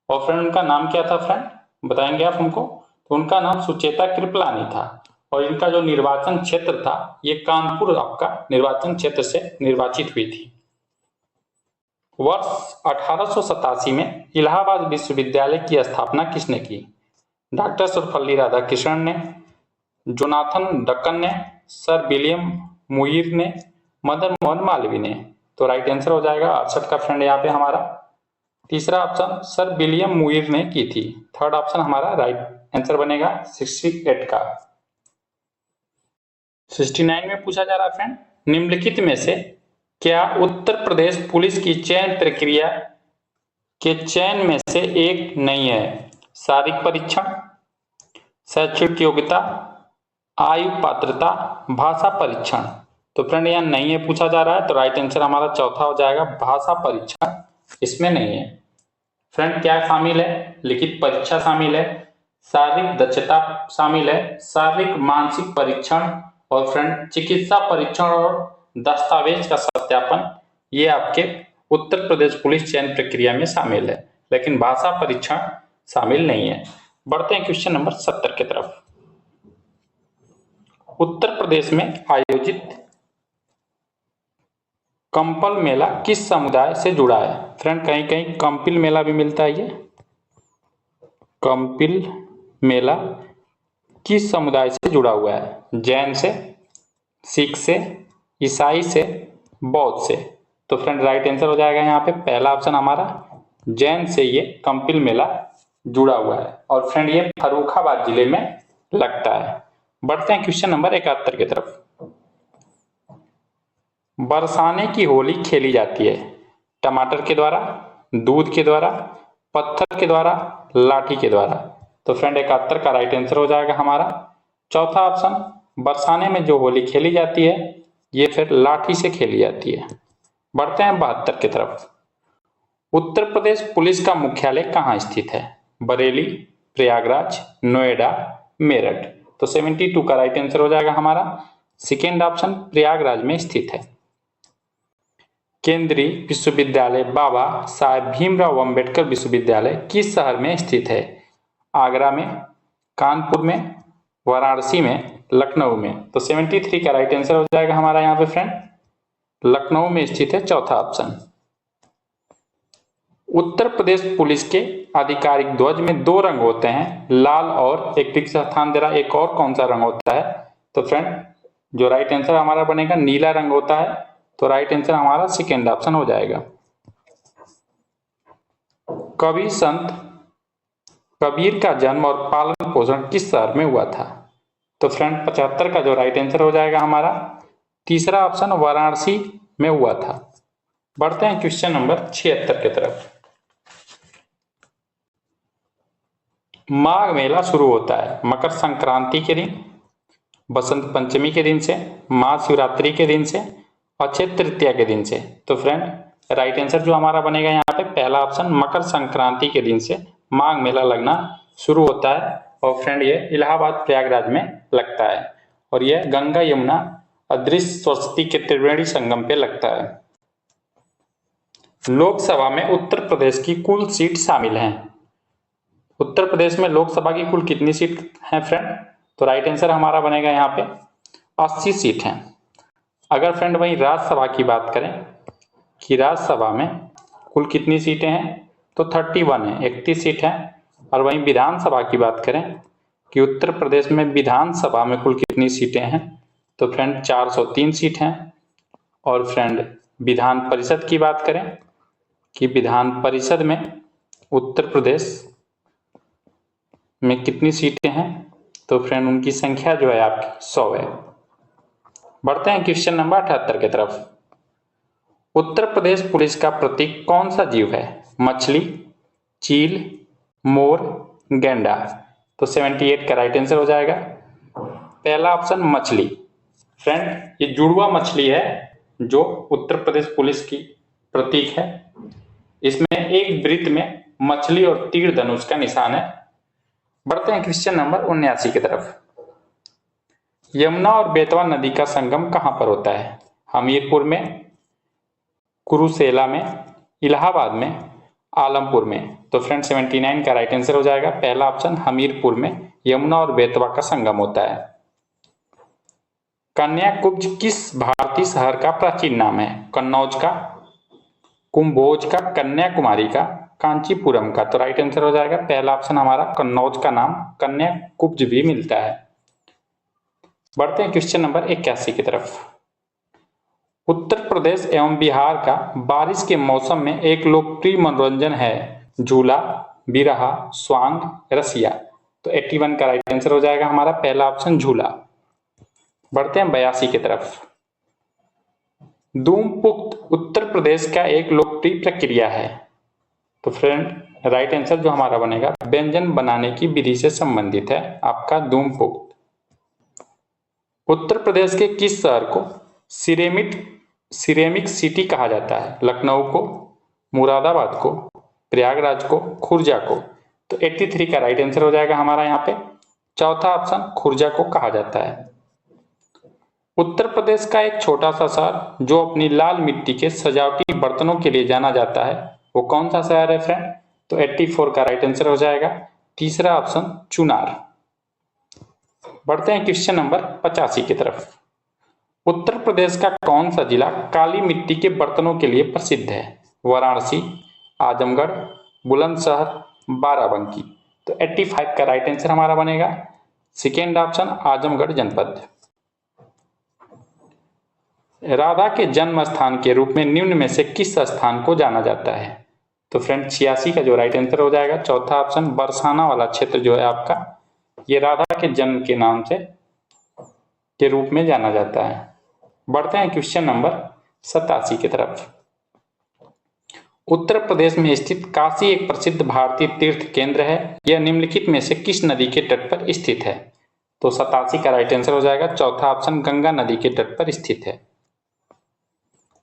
और फ्रेंड उनका नाम क्या था फ्रेंड, बताएंगे आप हमको? तो उनका नाम सुचेता कृपलानी था और इनका जो निर्वाचन क्षेत्र था ये कानपुर आपका निर्वाचन क्षेत्र से निर्वाचित हुई थी। वर्ष 1887 में इलाहाबाद विश्वविद्यालय की स्थापना किसने की? डॉक्टर सर्वपल्ली राधाकृष्णन ने, जोनाथन डक्कन ने, सर विलियम मुइर ने, मदन मोहन मालवीय ने। तो राइट आंसर हो जाएगा 68 का फ्रेंड यहाँ पे हमारा तीसरा ऑप्शन सर विलियम मुइर ने की थी। थर्ड ऑप्शन हमारा राइट आंसर बनेगा 68 का। 69 में पूछा जा रहा है फ्रेंड, निम्नलिखित में से क्या उत्तर प्रदेश पुलिस की चयन प्रक्रिया के चयन में से एक नहीं है? शारीरिक परीक्षण, शैक्षणिक योग्यता, आयु पात्रता, भाषा परीक्षण। तो फ्रेंड यहाँ नहीं है पूछा जा रहा है, तो राइट आंसर हमारा चौथा हो जाएगा भाषा परीक्षण, इसमें नहीं है। फ्रेंड क्या शामिल है? लिखित परीक्षा शामिल है, शारीरिक दक्षता शामिल है, शारीरिक मानसिक परीक्षण और फ्रेंड चिकित्सा परीक्षण और दस्तावेज का सत्यापन, ये आपके उत्तर प्रदेश पुलिस चयन प्रक्रिया में शामिल है, लेकिन भाषा परीक्षण शामिल नहीं है। बढ़ते हैं क्वेश्चन नंबर 70 की तरफ। उत्तर प्रदेश में आयोजित कंपल मेला किस समुदाय से जुड़ा है? फ्रेंड कहीं कहीं कंपिल मेला भी मिलता है, ये कंपिल मेला किस समुदाय से जुड़ा हुआ है? जैन से, सिख से, ईसाई से, बौद्ध से। तो फ्रेंड राइट आंसर हो जाएगा यहाँ पे पहला ऑप्शन हमारा जैन से ये कंपिल मेला जुड़ा हुआ है और फ्रेंड ये फर्रुखाबाद जिले में लगता है। बढ़ते हैं क्वेश्चन नंबर 71 की तरफ। बरसाने की होली खेली जाती है टमाटर के द्वारा, दूध के द्वारा, पत्थर के द्वारा, लाठी के द्वारा। तो फ्रेंड 71 का राइट आंसर हो जाएगा हमारा चौथा ऑप्शन। बरसाने में जो होली खेली जाती है ये फिर लाठी से खेली जाती है। बढ़ते हैं 72 की तरफ। उत्तर प्रदेश पुलिस का मुख्यालय कहाँ स्थित है? बरेली, प्रयागराज, नोएडा, मेरठ। तो 72 का राइट आंसर हो जाएगा हमारा सेकेंड ऑप्शन प्रयागराज में स्थित है। केंद्रीय विश्वविद्यालय बाबा साहेब भीमराव अंबेडकर विश्वविद्यालय किस शहर में स्थित है? आगरा में, कानपुर में, वाराणसी में, लखनऊ में। तो 73 का राइट आंसर हो जाएगा हमारा यहाँ पे फ्रेंड लखनऊ में स्थित है चौथा ऑप्शन। उत्तर प्रदेश पुलिस के आधिकारिक ध्वज में दो रंग होते हैं, लाल और एक स्थान दे रहा, एक और कौन सा रंग होता है? तो फ्रेंड जो राइट आंसर हमारा बनेगा नीला रंग होता है, तो राइट आंसर हमारा सेकेंड ऑप्शन हो जाएगा। कवि संत कबीर का जन्म और पालन पोषण किस शहर में हुआ था? तो फ्रेंड 75 का जो राइट आंसर हो जाएगा हमारा तीसरा ऑप्शन वाराणसी में हुआ था। बढ़ते हैं क्वेश्चन नंबर 76 की तरफ। माघ मेला शुरू होता है मकर संक्रांति के दिन, बसंत पंचमी के दिन से, महाशिवरात्रि के दिन से, अक्षय तृतीया के दिन से। तो फ्रेंड राइट आंसर जो हमारा बनेगा यहाँ पे पहला ऑप्शन मकर संक्रांति के दिन से माघ मेला लगना शुरू होता है और फ्रेंड ये इलाहाबाद प्रयागराज में लगता है और यह गंगा यमुना अदृश्य सरस्वती के त्रिवेणी संगम पे लगता है। लोकसभा में उत्तर प्रदेश की कुल सीट शामिल हैं। उत्तर प्रदेश में लोकसभा की कुल कितनी सीट हैं फ्रेंड? तो राइट आंसर हमारा बनेगा यहाँ पे 80 सीट हैं। अगर फ्रेंड वही राज्यसभा की बात करें कि राज्यसभा में कुल कितनी सीटें हैं, तो 31 है, 31 सीट है। और वहीं विधानसभा की बात करें कि उत्तर प्रदेश में विधानसभा में कुल कितनी सीटें हैं, तो फ्रेंड 403 सीट हैं। और फ्रेंड विधान परिषद की बात करें कि विधान परिषद में उत्तर प्रदेश में कितनी सीटें हैं, तो फ्रेंड उनकी संख्या जो है आपकी 100 है। बढ़ते हैं क्वेश्चन नंबर 78 की तरफ। उत्तर प्रदेश पुलिस का प्रतीक कौन सा जीव है? मछली, चील, मोर, गैंडा। तो 78 का राइट आंसर हो जाएगा पहला ऑप्शन मछली। फ्रेंड ये जुड़वा मछली है जो उत्तर प्रदेश पुलिस की प्रतीक है। इसमें एक वृत्त में मछली और तीर धनुष का निशान है। बढ़ते हैं क्वेश्चन नंबर 79 की तरफ। यमुना और बेतवा नदी का संगम कहां पर होता है? हमीरपुर में, कुरुसेला में, इलाहाबाद में, आलमपुर में। तो फ्रेंड 79 का राइट आंसर हो जाएगा पहला ऑप्शन, हमीरपुर में यमुना और बेतवा का संगम होता है। कन्याकुब्ज किस भारतीय शहर का प्राचीन नाम है? कन्नौज का, कुंभोज का, कन्याकुमारी का, कांचीपुरम का। तो राइट आंसर हो जाएगा पहला ऑप्शन हमारा, कन्नौज का नाम कन्याकुब्ज भी मिलता है। बढ़ते हैं क्वेश्चन नंबर 81 की तरफ। उत्तर प्रदेश एवं बिहार का बारिश के मौसम में एक लोकप्रिय मनोरंजन है झूला, बिरहा, स्वांग, रसिया। तो 81 का राइट आंसर हो जाएगा हमारा पहला ऑप्शन झूला। बढ़ते हैं 82 की तरफ। धूमपुख्त उत्तर प्रदेश का एक लोकप्रिय प्रक्रिया है। तो फ्रेंड राइट आंसर जो हमारा बनेगा व्यंजन बनाने की विधि से संबंधित है आपका धूमपुख्त। उत्तर प्रदेश के किस शहर को सिरेमिक सिटी कहा जाता है? लखनऊ को, मुरादाबाद को, प्रयागराज को, खुर्जा को। तो 83 का राइट आंसर हो जाएगा हमारा यहाँ पे चौथा ऑप्शन, खुर्जा को कहा जाता है। उत्तर प्रदेश का एक छोटा सा शहर जो अपनी लाल मिट्टी के सजावटी बर्तनों के लिए जाना जाता है वो कौन सा शहर है फ्रेंड? तो 84 का राइट आंसर हो जाएगा तीसरा ऑप्शन, चुनार। बढ़ते हैं क्वेश्चन नंबर 85 की तरफ। उत्तर प्रदेश का कौन सा जिला काली मिट्टी के बर्तनों के लिए प्रसिद्ध है? वाराणसी, आजमगढ़, बुलंदशहर, बाराबंकी। तो 85 का राइट आंसर हमारा बनेगा सेकेंड ऑप्शन, आजमगढ़ जनपद। राधा के जन्म स्थान के रूप में निम्न में से किस स्थान को जाना जाता है? तो फ्रेंड 86 का जो राइट आंसर हो जाएगा चौथा ऑप्शन, बरसाना वाला क्षेत्र जो है आपका ये राधा के जन्म के नाम से के रूप में जाना जाता है। बढ़ते हैं क्वेश्चन नंबर 87 की तरफ। उत्तर प्रदेश में स्थित काशी एक प्रसिद्ध भारतीय तीर्थ केंद्र है। यह निम्नलिखित में से किस नदी के तट पर स्थित है? तो 87 का राइट आंसर हो जाएगा चौथा ऑप्शन, गंगा नदी के तट पर स्थित है।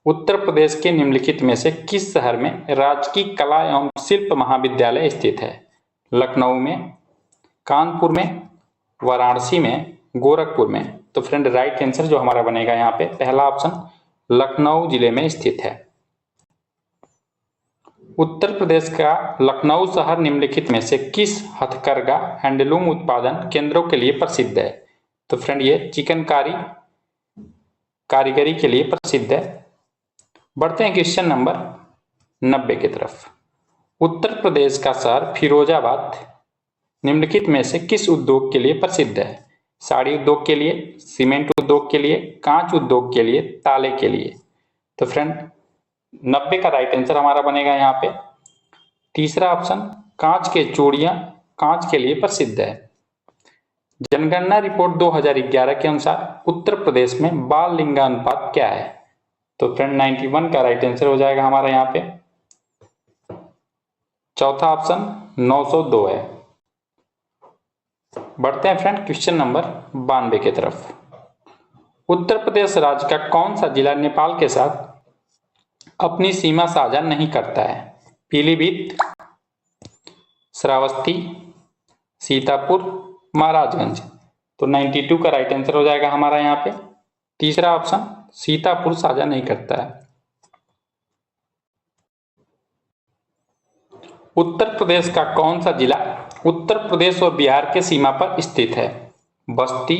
उत्तर प्रदेश के निम्नलिखित में से किस शहर में राजकीय कला एवं शिल्प महाविद्यालय स्थित है? लखनऊ में, कानपुर में, वाराणसी में, गोरखपुर में। तो फ्रेंड राइट आंसर जो हमारा बनेगा यहाँ पे पहला ऑप्शन, लखनऊ जिले में स्थित है। उत्तर प्रदेश का लखनऊ शहर निम्नलिखित में से किस हथकरघा हैंडलूम उत्पादन केंद्रों के लिए प्रसिद्ध है? तो फ्रेंड ये चिकनकारी कारीगरी के लिए प्रसिद्ध है। बढ़ते हैं क्वेश्चन नंबर 90 की तरफ। उत्तर प्रदेश का शहर फिरोजाबाद निम्नलिखित में से किस उद्योग के लिए प्रसिद्ध है? साड़ी उद्योग के लिए, सीमेंट उद्योग के लिए, कांच उद्योग के लिए, ताले के लिए। तो फ्रेंड 90 का राइट आंसर हमारा बनेगा यहाँ पे तीसरा ऑप्शन, कांच के चूड़ियां कांच के लिए प्रसिद्ध है। जनगणना रिपोर्ट 2011 के अनुसार उत्तर प्रदेश में बाल लिंगानुपात क्या है? तो फ्रेंड 91 का राइट आंसर हो जाएगा हमारा यहाँ पे चौथा ऑप्शन, 902 है। बढ़ते हैं फ्रेंड क्वेश्चन नंबर 92 की तरफ। उत्तर प्रदेश राज्य का कौन सा जिला नेपाल के साथ अपनी सीमा साझा नहीं करता है? पीलीभीत, श्रावस्ती, सीतापुर, महाराजगंज। तो 92 का राइट आंसर हो जाएगा हमारा यहाँ पे तीसरा ऑप्शन, सीतापुर साझा नहीं करता है। उत्तर प्रदेश का कौन सा जिला उत्तर प्रदेश और बिहार के सीमा पर स्थित है? बस्ती,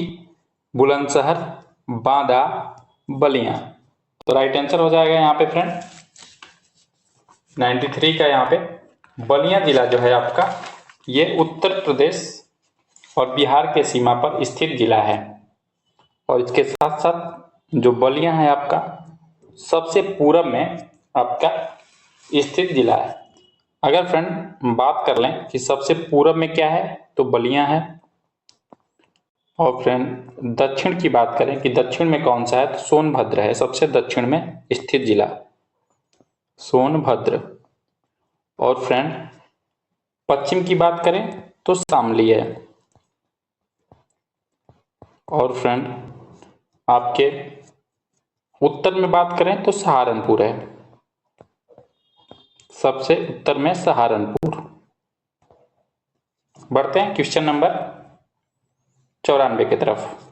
बुलंदशहर, बांदा, बलिया। तो राइट आंसर हो जाएगा यहाँ पे फ्रेंड 93 का यहाँ पे बलिया जिला जो है आपका ये उत्तर प्रदेश और बिहार के सीमा पर स्थित जिला है। और इसके साथ साथ जो बलिया है आपका सबसे पूरब में आपका स्थित जिला है। अगर फ्रेंड बात कर लें कि सबसे पूरब में क्या है तो बलिया है। और फ्रेंड दक्षिण की बात करें कि दक्षिण में कौन सा है तो सोनभद्र है सबसे दक्षिण में स्थित जिला, सोनभद्र। और फ्रेंड पश्चिम की बात करें तो शामली है। और फ्रेंड आपके उत्तर में बात करें तो सहारनपुर है, सबसे उत्तर में सहारनपुर। बढ़ते हैं क्वेश्चन नंबर 94 की तरफ।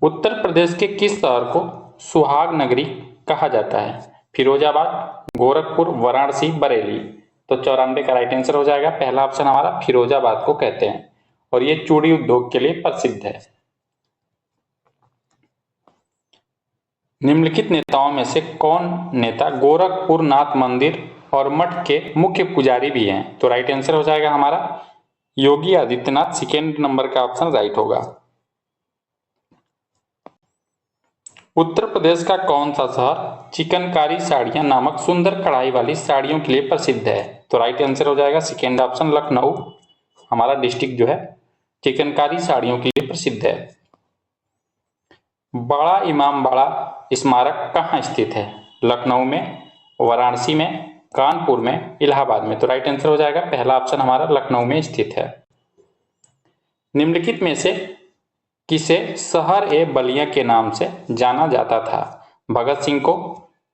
उत्तर प्रदेश के किस शहर को सुहाग नगरी कहा जाता है? फिरोजाबाद, गोरखपुर, वाराणसी, बरेली। तो 94 का राइट आंसर हो जाएगा पहला ऑप्शन हमारा फिरोजाबाद को कहते हैं, और ये चूड़ी उद्योग के लिए प्रसिद्ध है। निम्नलिखित नेताओं में से कौन नेता गोरखपुरनाथ मंदिर और मठ के मुख्य पुजारी भी हैं? तो राइट आंसर हो जाएगा हमारा योगी आदित्यनाथ। सेकेंड नंबर का ऑप्शन राइट होगा। उत्तर प्रदेश का कौन सा शहर चिकनकारी साड़ियां नामक सुंदर कढ़ाई वाली साड़ियों के लिए प्रसिद्ध है? तो राइट आंसर हो जाएगा सेकेंड ऑप्शन लखनऊ। हमारा डिस्ट्रिक्ट जो है चिकनकारी साड़ियों के लिए प्रसिद्ध है। बड़ा इमामबाड़ा स्मारक कहाँ स्थित है? लखनऊ में, वाराणसी में, कानपुर में, इलाहाबाद में। तो राइट आंसर हो जाएगा पहला ऑप्शन हमारा लखनऊ में स्थित है। निम्नलिखित में से किसे शहर ए बलिया के नाम से जाना जाता था? भगत सिंह को,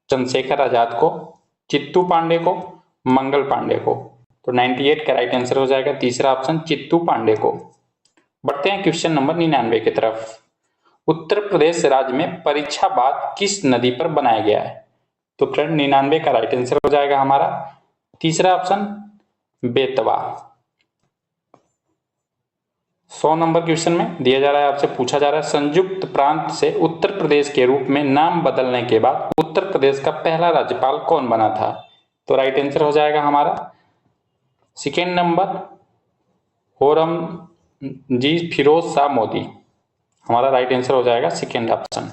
चंद्रशेखर आजाद को, चित्तू पांडे को, मंगल पांडे को। तो 98 का राइट आंसर हो जाएगा तीसरा ऑप्शन चित्तू पांडे को। बढ़ते हैं क्वेश्चन नंबर 99 की तरफ। उत्तर प्रदेश राज्य में परीक्षाबाद किस नदी पर बनाया गया है? तो फ्रेंड 99 का राइट आंसर हो जाएगा हमारा तीसरा ऑप्शन बेतवा। 100 नंबर क्वेश्चन में दिया जा रहा है, आपसे पूछा जा रहा है संयुक्त प्रांत से उत्तर प्रदेश के रूप में नाम बदलने के बाद उत्तर प्रदेश का पहला राज्यपाल कौन बना था? तो राइट आंसर हो जाएगा हमारा सेकेंड नंबर औरंगजी फिरोज शाह मोदी। हमारा राइट आंसर हो जाएगा सेकेंड ऑप्शन।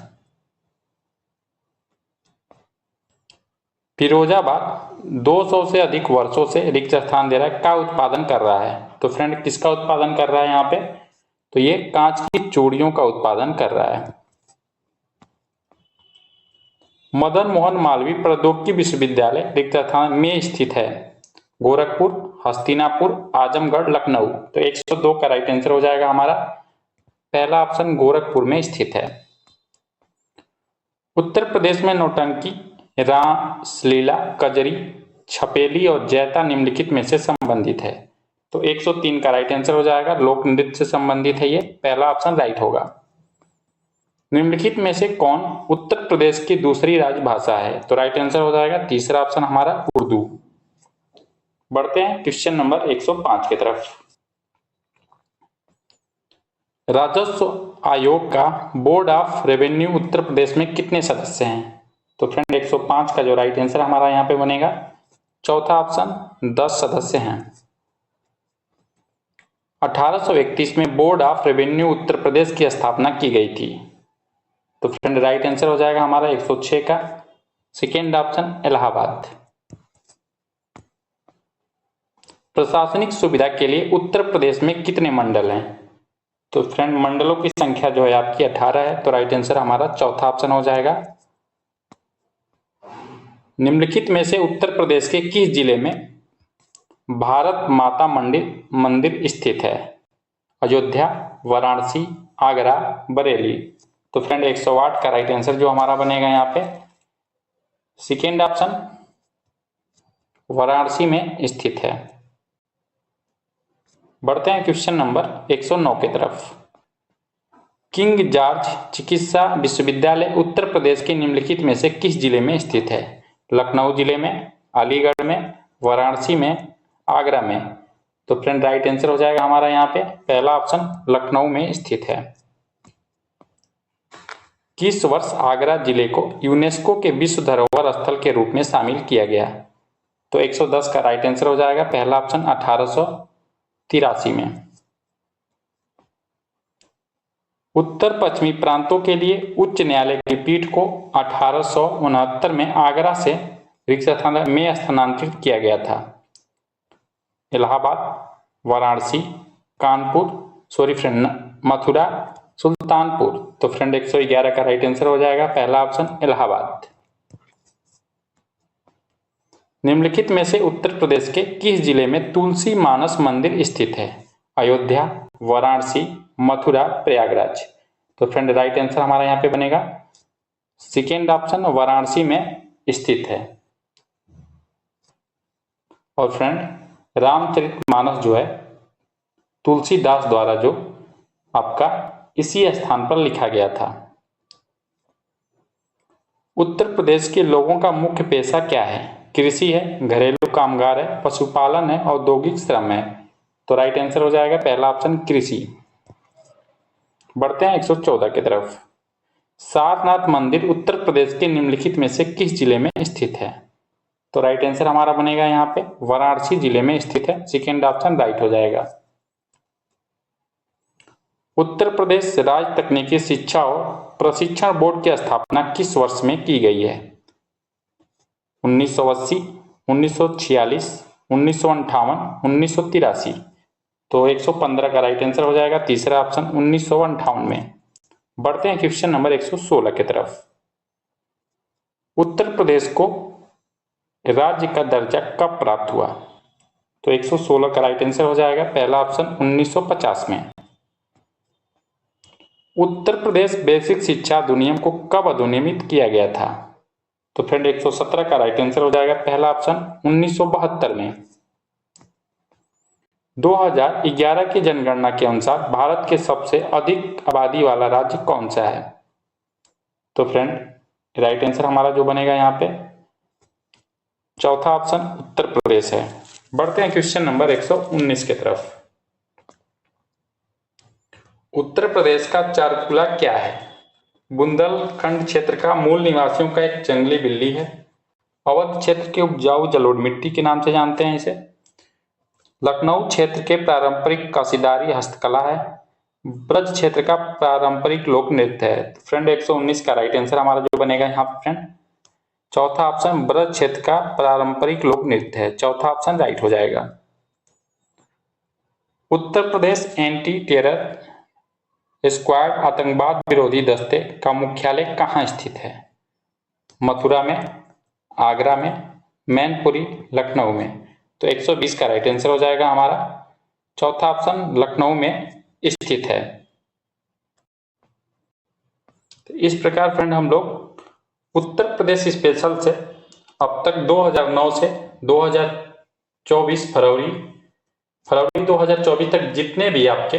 फिरोजाबाद 200 से अधिक वर्षों से रिक्त स्थान दे रहा है, का उत्पादन कर रहा है? तो फ्रेंड किसका उत्पादन कर रहा है यहाँ पे? तो ये कांच की चूड़ियों का उत्पादन कर रहा है। मदन मोहन मालवीय प्रौद्योगिकी विश्वविद्यालय रिक्त स्थान में स्थित है? गोरखपुर, हस्तिनापुर, आजमगढ़, लखनऊ। तो 102 का राइट आंसर हो जाएगा हमारा पहला ऑप्शन गोरखपुर में स्थित है। उत्तर प्रदेश में नौटंकी, रासलीला, कजरी, छपेली और जैता निम्नलिखित में से संबंधित है? तो 103 का राइट आंसर हो जाएगा लोक नृत्य से संबंधित है, ये पहला ऑप्शन राइट होगा। निम्नलिखित में से कौन उत्तर प्रदेश की दूसरी राजभाषा है? तो राइट आंसर हो जाएगा तीसरा ऑप्शन हमारा उर्दू। बढ़ते हैं क्वेश्चन नंबर 105 की तरफ। राजस्व आयोग का board of revenue Uttar Pradesh में कितने सदस्य हैं? तो फ्रेंड 105 का जो राइट आंसर हमारा यहाँ पे बनेगा चौथा ऑप्शन 10 सदस्य हैं। 1831 में board of revenue Uttar Pradesh की स्थापना की गई थी। तो फ्रेंड राइट आंसर हो जाएगा हमारा 106 का सेकेंड ऑप्शन इलाहाबाद। प्रशासनिक सुविधा के लिए उत्तर प्रदेश में कितने मंडल हैं? तो फ्रेंड मंडलों की संख्या जो है आपकी 18 है। तो राइट आंसर हमारा चौथा ऑप्शन हो जाएगा। निम्नलिखित में से उत्तर प्रदेश के किस जिले में भारत माता मंदिर स्थित है? अयोध्या, वाराणसी, आगरा, बरेली। तो फ्रेंड 108 का राइट आंसर जो हमारा बनेगा यहाँ पे सेकेंड ऑप्शन वाराणसी में स्थित है। बढ़ते हैं क्वेश्चन नंबर 109 की तरफ। किंग जॉर्ज चिकित्सा विश्वविद्यालय उत्तर प्रदेश के निम्नलिखित में से किस जिले में स्थित है? लखनऊ जिले में, अलीगढ़ में, वाराणसी में, आगरा में। तो फ्रेंड राइट आंसर हो जाएगा हमारा यहाँ पे पहला ऑप्शन लखनऊ में स्थित है। किस वर्ष आगरा जिले को यूनेस्को के विश्व धरोहर स्थल के रूप में शामिल किया गया? तो 110 का राइट आंसर हो जाएगा पहला ऑप्शन 1883 में। उत्तर पश्चिमी प्रांतों के लिए उच्च न्यायालय की पीठ को 1869 में आगरा से रिक्त स्थान में स्थानांतरित किया गया था। Allahabad, Varanasi, Kanpur, sorry friend Mathura, Sultanpur. तो फ्रेंड 111 का राइट आंसर हो जाएगा पहला ऑप्शन इलाहाबाद। निम्नलिखित में से उत्तर प्रदेश के किस जिले में तुलसी मानस मंदिर स्थित है? अयोध्या, वाराणसी, मथुरा, प्रयागराज। तो फ्रेंड राइट आंसर हमारा यहाँ पे बनेगा सेकेंड ऑप्शन वाराणसी में स्थित है। और फ्रेंड रामचरितमानस जो है तुलसीदास द्वारा जो आपका इसी स्थान पर लिखा गया था। उत्तर प्रदेश के लोगों का मुख्य पेशा क्या है? कृषि है, घरेलू कामगार है, पशुपालन है, औद्योगिक श्रम है। तो राइट आंसर हो जाएगा पहला ऑप्शन कृषि। बढ़ते हैं 114 की तरफ। सारनाथ मंदिर उत्तर प्रदेश के निम्नलिखित में से किस जिले में स्थित है? तो राइट आंसर हमारा बनेगा यहाँ पे वाराणसी जिले में स्थित है। सेकेंड ऑप्शन राइट हो जाएगा। उत्तर प्रदेश राज्य तकनीकी शिक्षा और प्रशिक्षण बोर्ड की स्थापना किस वर्ष में की गई है? 1980, 1946, 1958, 1983। तो 115 का राइट आंसर हो जाएगा तीसरा ऑप्शन 1958 में। बढ़ते हैं क्वेश्चन नंबर 116 की तरफ। उत्तर प्रदेश को राज्य का दर्जा कब प्राप्त हुआ? तो 116 का राइट आंसर हो जाएगा पहला ऑप्शन 1950 में। उत्तर प्रदेश बेसिक शिक्षा अधिनियम को कब अधिनियमित किया गया था? तो फ्रेंड 117 का राइट आंसर हो जाएगा पहला ऑप्शन 1972 में। 2011 की जनगणना के अनुसार भारत के सबसे अधिक आबादी वाला राज्य कौन सा है? तो फ्रेंड राइट आंसर हमारा जो बनेगा यहाँ पे चौथा ऑप्शन उत्तर प्रदेश है। बढ़ते हैं क्वेश्चन नंबर 119 की तरफ। उत्तर प्रदेश का चारकुला क्या है? बुंदेलखंड क्षेत्र का मूल निवासियों का एक जंगली बिल्ली है। अवध क्षेत्र के उपजाऊ जलोढ़ मिट्टी के नाम से जानते हैं इसे। लखनऊ क्षेत्र के पारंपरिक कसीदारी हस्तकला है। ब्रज क्षेत्र का पारंपरिक लोक नृत्य है। फ्रेंड 119 का राइट आंसर हमारा जो बनेगा यहाँ पे फ्रेंड चौथा ऑप्शन ब्रज क्षेत्र का पारंपरिक लोक नृत्य है। चौथा ऑप्शन राइट हो जाएगा। Uttar Pradesh anti terror squad आतंकवाद विरोधी दस्ते का मुख्यालय कहाँ स्थित है? मथुरा में, आगरा में, मैनपुरी, लखनऊ में। तो 120 का राइट आंसर हो जाएगा हमारा चौथा ऑप्शन लखनऊ में स्थित है। तो इस प्रकार फ्रेंड हम लोग उत्तर प्रदेश स्पेशल से अब तक 2009 से 2024 फरवरी 2024 तक जितने भी आपके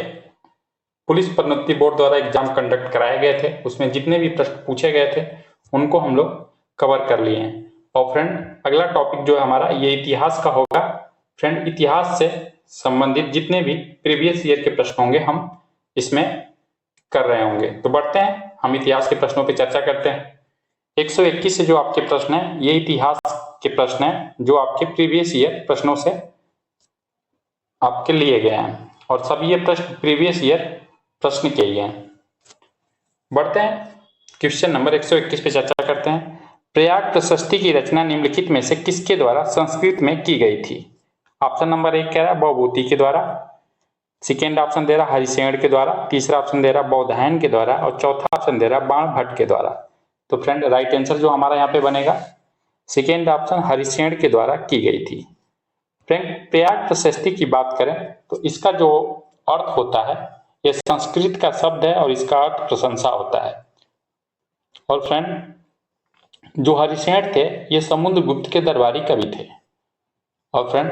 पुलिस पदोन्नति बोर्ड द्वारा एग्जाम कंडक्ट कराए गए थे उसमें जितने भी प्रश्न पूछे गए थे उनको हम लोग कवर कर लिए हैं। और फ्रेंड अगला टॉपिक जो है हमारा ये इतिहास का होगा। फ्रेंड इतिहास से संबंधित जितने भी प्रीवियस ईयर के प्रश्न होंगे हम इसमें कर रहे होंगे। तो बढ़ते हैं हम इतिहास के प्रश्नों पर चर्चा करते हैं। 121 से जो आपके प्रश्न है ये इतिहास के प्रश्न है जो आपके प्रीवियस ईयर प्रश्नों से आपके लिए गए हैं और सभी ये प्रश्न प्रीवियस ईयर प्रश्न के ही हैं। बढ़ते हैं क्वेश्चन नंबर 121 पे चर्चा करते हैं। प्रयाग प्रशस्ति की रचना निम्नलिखित में से किसके द्वारा संस्कृत में की गई थी? ऑप्शन नंबर 1 कह रहा है भवभूति के द्वारा, सेकेंड ऑप्शन दे रहा हरिशेण के द्वारा, तीसरा ऑप्शन दे रहा बौधायन के द्वारा और चौथा ऑप्शन दे रहा बाण भट्ट के द्वारा। तो फ्रेंड राइट आंसर जो हमारा यहाँ पे बनेगा सेकेंड ऑप्शन हरिशेण के द्वारा की गई थी। फ्रेंड प्रयाग प्रशस्ति की बात करें तो इसका जो अर्थ होता है यह संस्कृत का शब्द है और इसका अर्थ प्रशंसा होता है। और फ्रेंड जो हरिशेण थे ये समुद्रगुप्त के दरबारी कवि थे। और फ्रेंड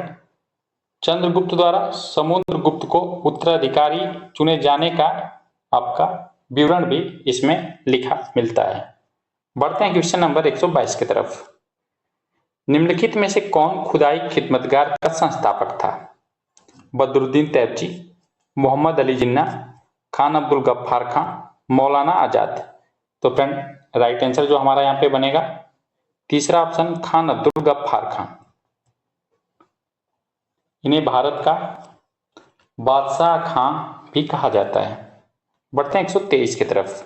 चंद्रगुप्त द्वारा समुद्रगुप्त को उत्तराधिकारी चुने जाने का आपका विवरण भी इसमें लिखा मिलता है। बढ़ते हैं क्वेश्चन नंबर 122 की तरफ। निम्नलिखित में से कौन खुदाई खिदमतगार का संस्थापक था? बदरुद्दीन तैयबजी, मोहम्मद अली जिन्ना, खान अब्दुल गफ्फार खां, मौलाना आजाद। तो फ्रेंड राइट आंसर जो हमारा यहाँ पे बनेगा तीसरा ऑप्शन खान अब्दुल गफ्फार खां। इन्हें भारत का बादशाह खां भी कहा जाता है। बढ़ते हैं 123 की तरफ।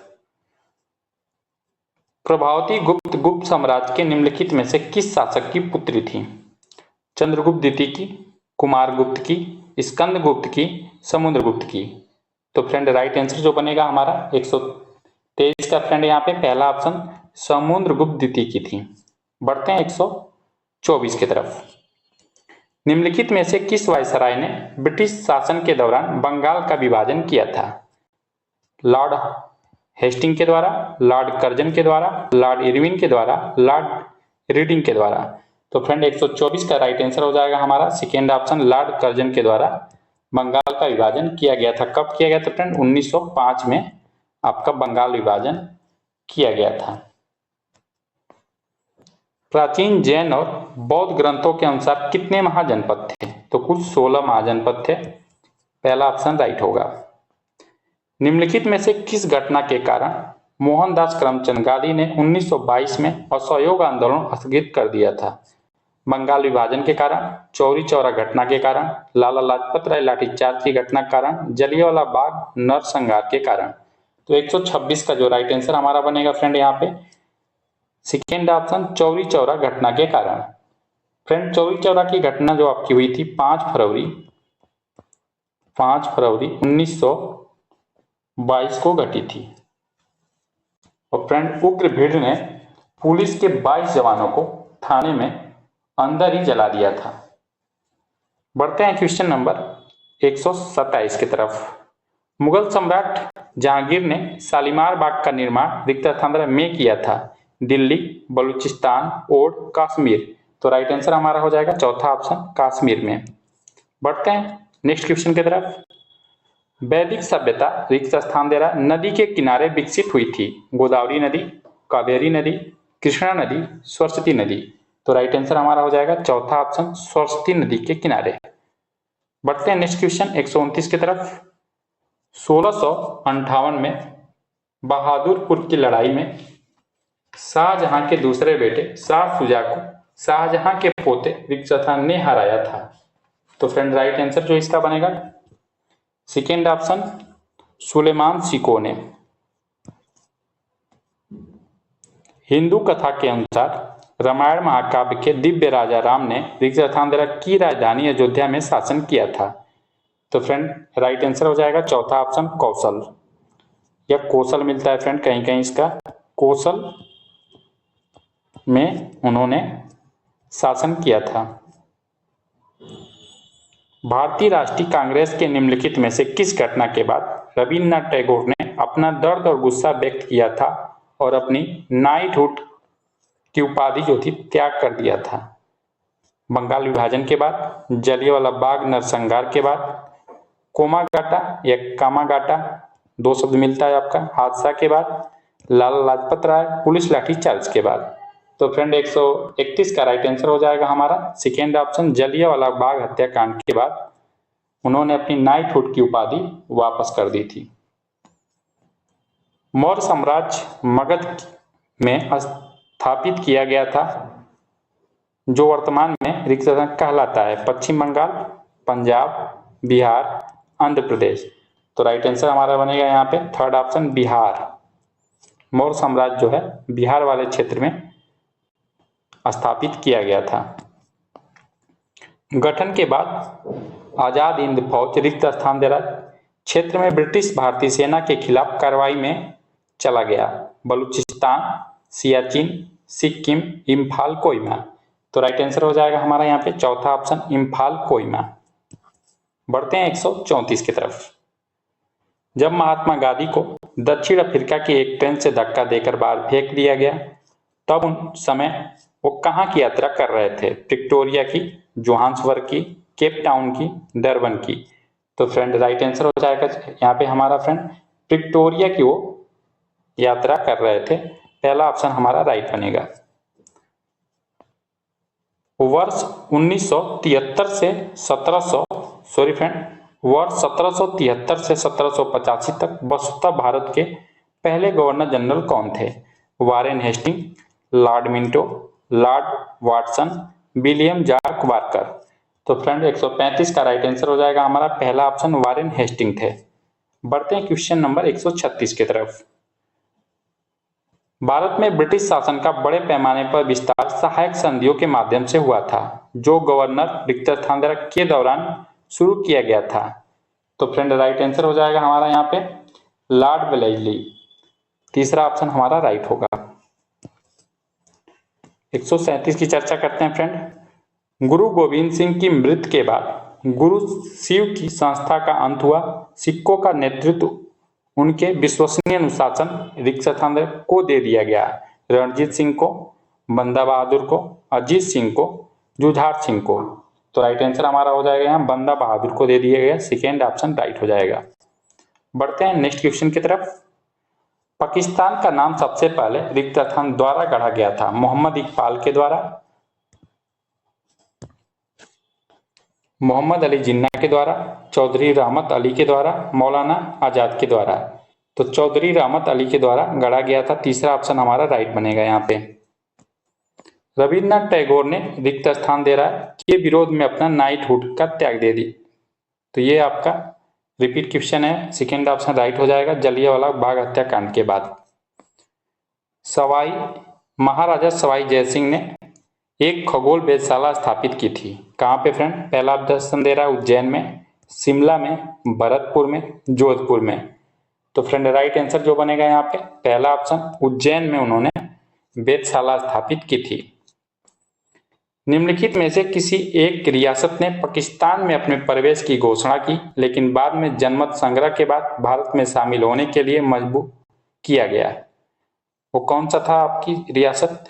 प्रभावती गुप्त गुप्त साम्राज्य के निम्नलिखित में से किस शासक की पुत्री थी? चंद्रगुप्त द्वितीय की, कुमारगुप्त की, स्कंदगुप्त की, समुद्रगुप्त की। तो फ्रेंड राइट आंसर जो बनेगा हमारा 123 का फ्रेंड यहाँ पे पहला ऑप्शन समुद्रगुप्त द्वितीय की थी। बढ़ते हैं 124 की तरफ। निम्नलिखित में से किस वायसराय ने ब्रिटिश शासन के दौरान बंगाल का विभाजन किया था? लॉर्ड हेस्टिंग के द्वारा, लॉर्ड कर्जन के द्वारा, लॉर्ड इरविन के द्वारा, लॉर्ड रीडिंग के द्वारा। तो फ्रेंड 124 का राइट आंसर हो जाएगा हमारा सेकेंड ऑप्शन, लॉर्ड कर्जन के द्वारा बंगाल का विभाजन किया गया था। कब किया गया था फ्रेंड? 1905 में आपका बंगाल विभाजन किया गया था। प्राचीन जैन और बौद्ध ग्रंथों के अनुसार कितने महाजनपद थे? तो कुल 16 महाजनपद थे। पहला ऑप्शन राइट होगा। निम्नलिखित में से किस घटना के कारण मोहनदास करमचंद गांधी ने 1922 में असहयोग आंदोलन स्थगित कर दिया था? बंगाल विभाजन के कारण, चौरी चौरा घटना के कारण, लाला लाजपत राय लाठीचार्ज की घटना के कारण, जलियांवाला बाग नरसंहार के कारण। तो 126 का जो राइट आंसर हमारा बनेगा फ्रेंड यहाँ पे सेकेंड ऑप्शन, चौरी चौरा घटना के कारण। फ्रेंड चौरी चौरा की घटना जो आपकी हुई थी 5 फरवरी 1922 को घटी थी। और फ्रेंड उग्र भीड़ ने पुलिस के 22 जवानों को थाने में अंदर ही जला दिया था। बढ़ते हैं क्वेश्चन नंबर 127 की तरफ। मुगल सम्राट जहांगीर ने शालीमार बाग का निर्माण रिक्त स्थान में किया था? दिल्ली, बलूचिस्तान, ओड, कश्मीर। तो राइट आंसर हमारा हो जाएगा चौथा ऑप्शन, कश्मीर में। बढ़ते हैं नेक्स्ट क्वेश्चन की तरफ। वैदिक सभ्यता रिक्त स्थान दे रहा नदी के किनारे विकसित हुई थी? गोदावरी नदी, कावेरी नदी, कृष्णा नदी, सरस्वती नदी। तो राइट आंसर हमारा हो जाएगा चौथा ऑप्शन, सरस्वती नदी के किनारे। बढ़ते हैं नेक्स्ट क्वेश्चन 129 की तरफ। 1658 में बहादुरपुर की लड़ाई में शाहजहां के दूसरे बेटे शाह शुजा को शाहजहां के पोते रिक्तस्थान ने हराया था। तो फ्रेंड राइट आंसर जो इसका बनेगा सेकेंड ऑप्शन, सुलेमान सिको ने। हिंदू कथा के अनुसार रामायण महाकाव्य के दिव्य राजा राम ने रिक्तस्थान की राजधानी अयोध्या में शासन किया था। तो फ्रेंड राइट आंसर हो जाएगा चौथा ऑप्शन, कौशल या कौशल मिलता है फ्रेंड कहीं कहीं इसका, कौशल में उन्होंने शासन किया था। भारतीय राष्ट्रीय कांग्रेस के निम्नलिखित में से किस घटना के बाद रविन्द्रनाथ टैगोर ने अपना दर्द और गुस्सा व्यक्त किया था और अपनी नाइटहुड की उपाधि जो थी त्याग कर दिया था? बंगाल विभाजन के बाद, जलियांवाला बाग नरसंहार के बाद, कोमागाटा या कामागाटा, दो शब्द मिलता है आपका, हादसा के बाद, लाला लाजपत राय पुलिस लाठीचार्ज के बाद। तो फ्रेंड 131 का राइट आंसर हो जाएगा हमारा सेकेंड ऑप्शन, जलियांवाला बाग हत्याकांड के बाद उन्होंने अपनी नाइटहुड की उपाधि वापस कर दी थी। मौर्य साम्राज्य मगध में स्थापित किया गया था जो वर्तमान में रिक्तस्थान कहलाता है? पश्चिम बंगाल, पंजाब, बिहार, आंध्र प्रदेश। तो राइट आंसर हमारा बनेगा यहाँ पे थर्ड ऑप्शन, बिहार। मौर्य साम्राज्य जो है बिहार वाले क्षेत्र में स्थापित किया गया था। गठन के बाद आजाद हिंद फौज रिक्त स्थान दे रहा क्षेत्र में ब्रिटिश भारतीय सेना के खिलाफ कार्रवाई में चला गया? बलूचिस्तान, सियाचिन, सिक्किम, इम्फाल, कोहिमा। तो राइट आंसर हो जाएगा हमारा यहाँ पे चौथा ऑप्शन, इम्फाल, कोहिमा। बढ़ते हैं 134 की तरफ। जब महात्मा गांधी को दक्षिण अफ्रीका की एक ट्रेन से धक्का देकर बाहर फेंक दिया गया तब उन समय वो कहाँ की यात्रा कर रहे थे? विक्टोरिया की, जोहान्सबर्ग की, केप टाउन की, डरबन की। तो फ्रेंड राइट आंसर हो जाएगा यहाँ पे हमारा फ्रेंड विक्टोरिया की वो यात्रा कर रहे थे। पहला ऑप्शन हमारा राइट बनेगा। वर्ष 1973 से 1783 से 1785 तक वसुधा भारत के पहले गवर्नर जनरल कौन थे? Warren Hasting, Lord Minto, Lord Watson, William George Barker. तो फ्रेंड 135 का राइट आंसर हो जाएगा हमारा पहला ऑप्शन, वारेन हेस्टिंग थे। बढ़ते हैं क्वेश्चन नंबर 136 की तरफ। भारत में ब्रिटिश शासन का बड़े पैमाने पर विस्तार सहायक संधियों के माध्यम से हुआ था जो गवर्नर रिक्त स्थान के दौरान शुरू किया गया था। तो फ्रेंड राइट आंसर हो जाएगा हमारा यहाँ पे लॉर्ड वेलेस्ली। तीसरा ऑप्शन हमारा राइट होगा। 137 की चर्चा करते हैं फ्रेंड। गुरु गोविंद सिंह की मृत्यु के बाद गुरु शिव की संस्था का अंत हुआ। सिखों का नेतृत्व उनके विश्वसनीय अनुशासन रिक्त स्थान को दे दिया गया? रणजीत सिंह को, बंदा बहादुर को, अजीत सिंह को, जुझार सिंह को? तो राइट आंसर हमारा हो जाएगा यहाँ बंदा बहादुर को दे दिया गया। सेकेंड ऑप्शन राइट हो जाएगा। बढ़ते हैं नेक्स्ट क्वेश्चन की तरफ। पाकिस्तान का नाम सबसे पहले रिक्त स्थान द्वारा गढ़ा गया था? मोहम्मद इकबाल के द्वारा, मोहम्मद अली जिन्ना के द्वारा, चौधरी रहमत अली के द्वारा, मौलाना आजाद के द्वारा? तो चौधरी रहमत अली के द्वारा गढ़ा गया था। तीसरा ऑप्शन हमारा राइट बनेगा यहाँ पे। रविन्द्रनाथ टैगोर ने रिक्त स्थान दे रहा है कि विरोध में अपना नाइटहुड का त्याग दे दी? तो ये आपका रिपीट क्वेश्चन है। सेकेंड ऑप्शन राइट हो जाएगा, जलियांवाला बाग हत्याकांड के बाद। महाराजा सवाई जयसिंह ने एक खगोल वेधशाला स्थापित की थी, कहाँ पे फ्रेंड? पहला ऑप्शन दे रहा है उज्जैन में, शिमला में, भरतपुर में, जोधपुर में? तो फ्रेंड राइट आंसर जो बनेगा यहाँ पे पहला ऑप्शन, उज्जैन में उन्होंने वेधशाला स्थापित की थी। निम्नलिखित में से किसी एक रियासत ने पाकिस्तान में अपने प्रवेश की घोषणा की, लेकिन बाद में जनमत संग्रह के बाद भारत में शामिल होने के लिए मजबूर किया गया? वो कौन सा था आपकी रियासत?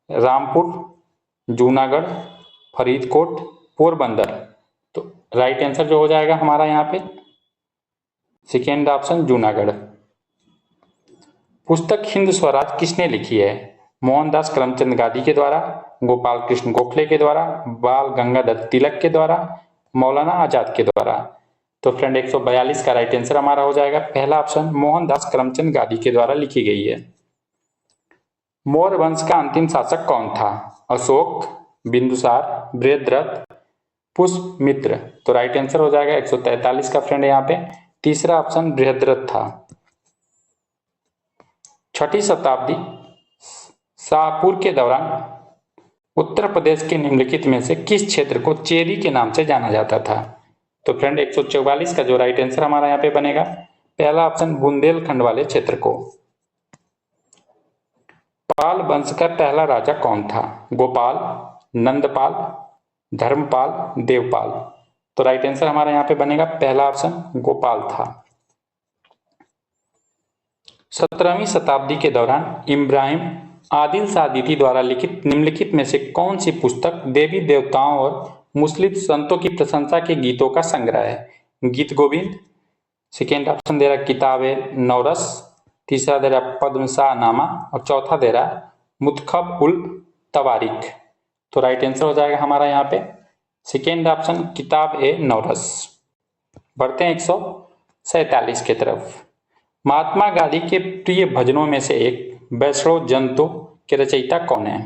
रामपुर, जूनागढ़, फरीदकोट, पोरबंदर? तो राइट आंसर जो हो जाएगा हमारा यहाँ पे सेकेंड ऑप्शन जूनागढ़। पुस्तक हिंद स्वराज किसने लिखी है? मोहनदास करमचंद गांधी के द्वारा, गोपाल कृष्ण गोखले के द्वारा, बाल गंगाधर तिलक के द्वारा, मौलाना आजाद के द्वारा? तो फ्रेंड 142 का राइट आंसर हमारा हो जाएगा पहला ऑप्शन, मोहनदास करमचंद गांधी के द्वारा लिखी गई है। मौर्य वंश का अंतिम शासक कौन था? अशोक, बिंदुसार, बृहद्रथ, पुष्यमित्र? तो राइट आंसर हो जाएगा 143 का फ्रेंड यहाँ पे तीसरा ऑप्शन बृहद्रथ था। 6ठी शताब्दी शाहपुर के दौरान उत्तर प्रदेश के निम्नलिखित में से किस क्षेत्र को चेरी के नाम से जाना जाता था? तो फ्रेंड 144 का जो राइट आंसर हमारा यहाँ पे बनेगा पहला ऑप्शन, बुंदेलखंड वाले क्षेत्र को। पाल वंश का पहला राजा कौन था? गोपाल, नंदपाल, धर्मपाल, देवपाल? तो राइट आंसर हमारा यहाँ पे बनेगा पहला ऑप्शन, गोपाल था। 17वीं शताब्दी के दौरान इब्राहिम आदिल शाह द्वितीय द्वारा लिखित निम्नलिखित में से कौन सी पुस्तक देवी देवताओं और मुस्लिम संतों की प्रशंसा के गीतों का संग्रह है? गीत गोविंद, सेकेंड ऑप्शन दे रहा किताब-ए-नौरस, तीसरा दे रहा पद्मशाह नामा और चौथा दे रहा मुतखब उल तवारीख? तो राइट आंसर हो जाएगा हमारा यहाँ पे सेकेंड ऑप्शन, किताब-ए-नौरस। बढ़ते हैं 147 की तरफ। महात्मा गांधी के प्रिय भजनों में से एक वैष्णव जन तो के रचयिता कौन है?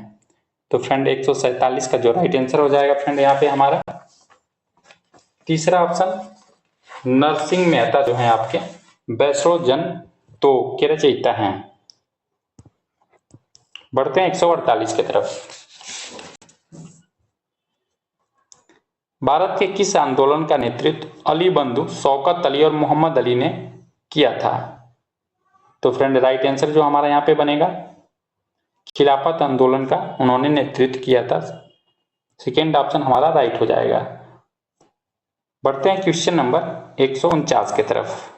तो फ्रेंड 147 का जो राइट आंसर हो जाएगा फ्रेंड यहाँ पे हमारा तीसरा ऑप्शन, नरसिंह मेहता जो है आपके वैष्णव जन तो के रचयिता हैं। बढ़ते हैं 148 की तरफ। भारत के किस आंदोलन का नेतृत्व अली बंधु शौकत अली और मोहम्मद अली ने किया था? तो फ्रेंड राइट आंसर जो हमारा यहाँ पे बनेगा खिलाफत आंदोलन का उन्होंने नेतृत्व किया था। सेकेंड ऑप्शन हमारा राइट हो जाएगा। बढ़ते हैं क्वेश्चन नंबर 149 की तरफ।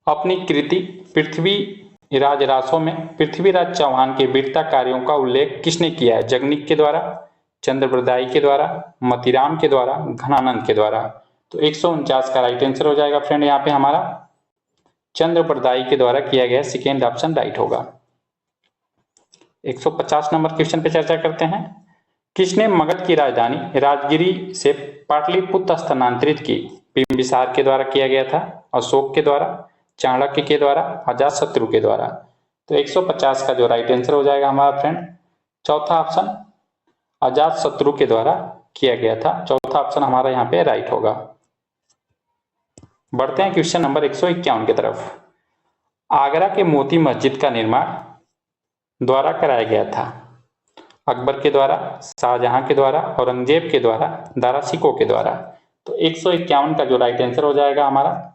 अपनी कृति पृथ्वी राज रासों में पृथ्वीराज चौहान के वीरता कार्यों का उल्लेख किसने किया है? जगनिक के द्वारा, चंद्रप्रदायी के द्वारा, मतीराम के द्वारा, घनानंद के द्वारा? तो 149 का राइट आंसर हो जाएगा फ्रेंड यहाँ पे हमारा चंद्रप्रदायी के द्वारा किया गया। सेकेंड ऑप्शन राइट होगा। 150 नंबर क्वेश्चन पे चर्चा करते हैं। किसने मगध की राजधानी राजगिरी से पाटलिपुत्र स्थानांतरित की? बिंबिसार के द्वारा किया गया था, अशोक के द्वारा, चाणक्य के द्वारा, अजातशत्रु के द्वारा? तो 150 का जो राइट आंसर हो जाएगा हमारा फ्रेंड चौथा ऑप्शन, अजातशत्रु के द्वारा किया गया था। चौथा ऑप्शन हमारा यहाँ पे राइट होगा। बढ़ते हैं क्वेश्चन नंबर 151 की तरफ। आगरा के मोती मस्जिद का निर्माण द्वारा कराया गया था? अकबर के द्वारा, शाहजहां के द्वारा, औरंगजेब के द्वारा, दारा शिकोह के द्वारा? तो 151 का जो राइट आंसर हो जाएगा हमारा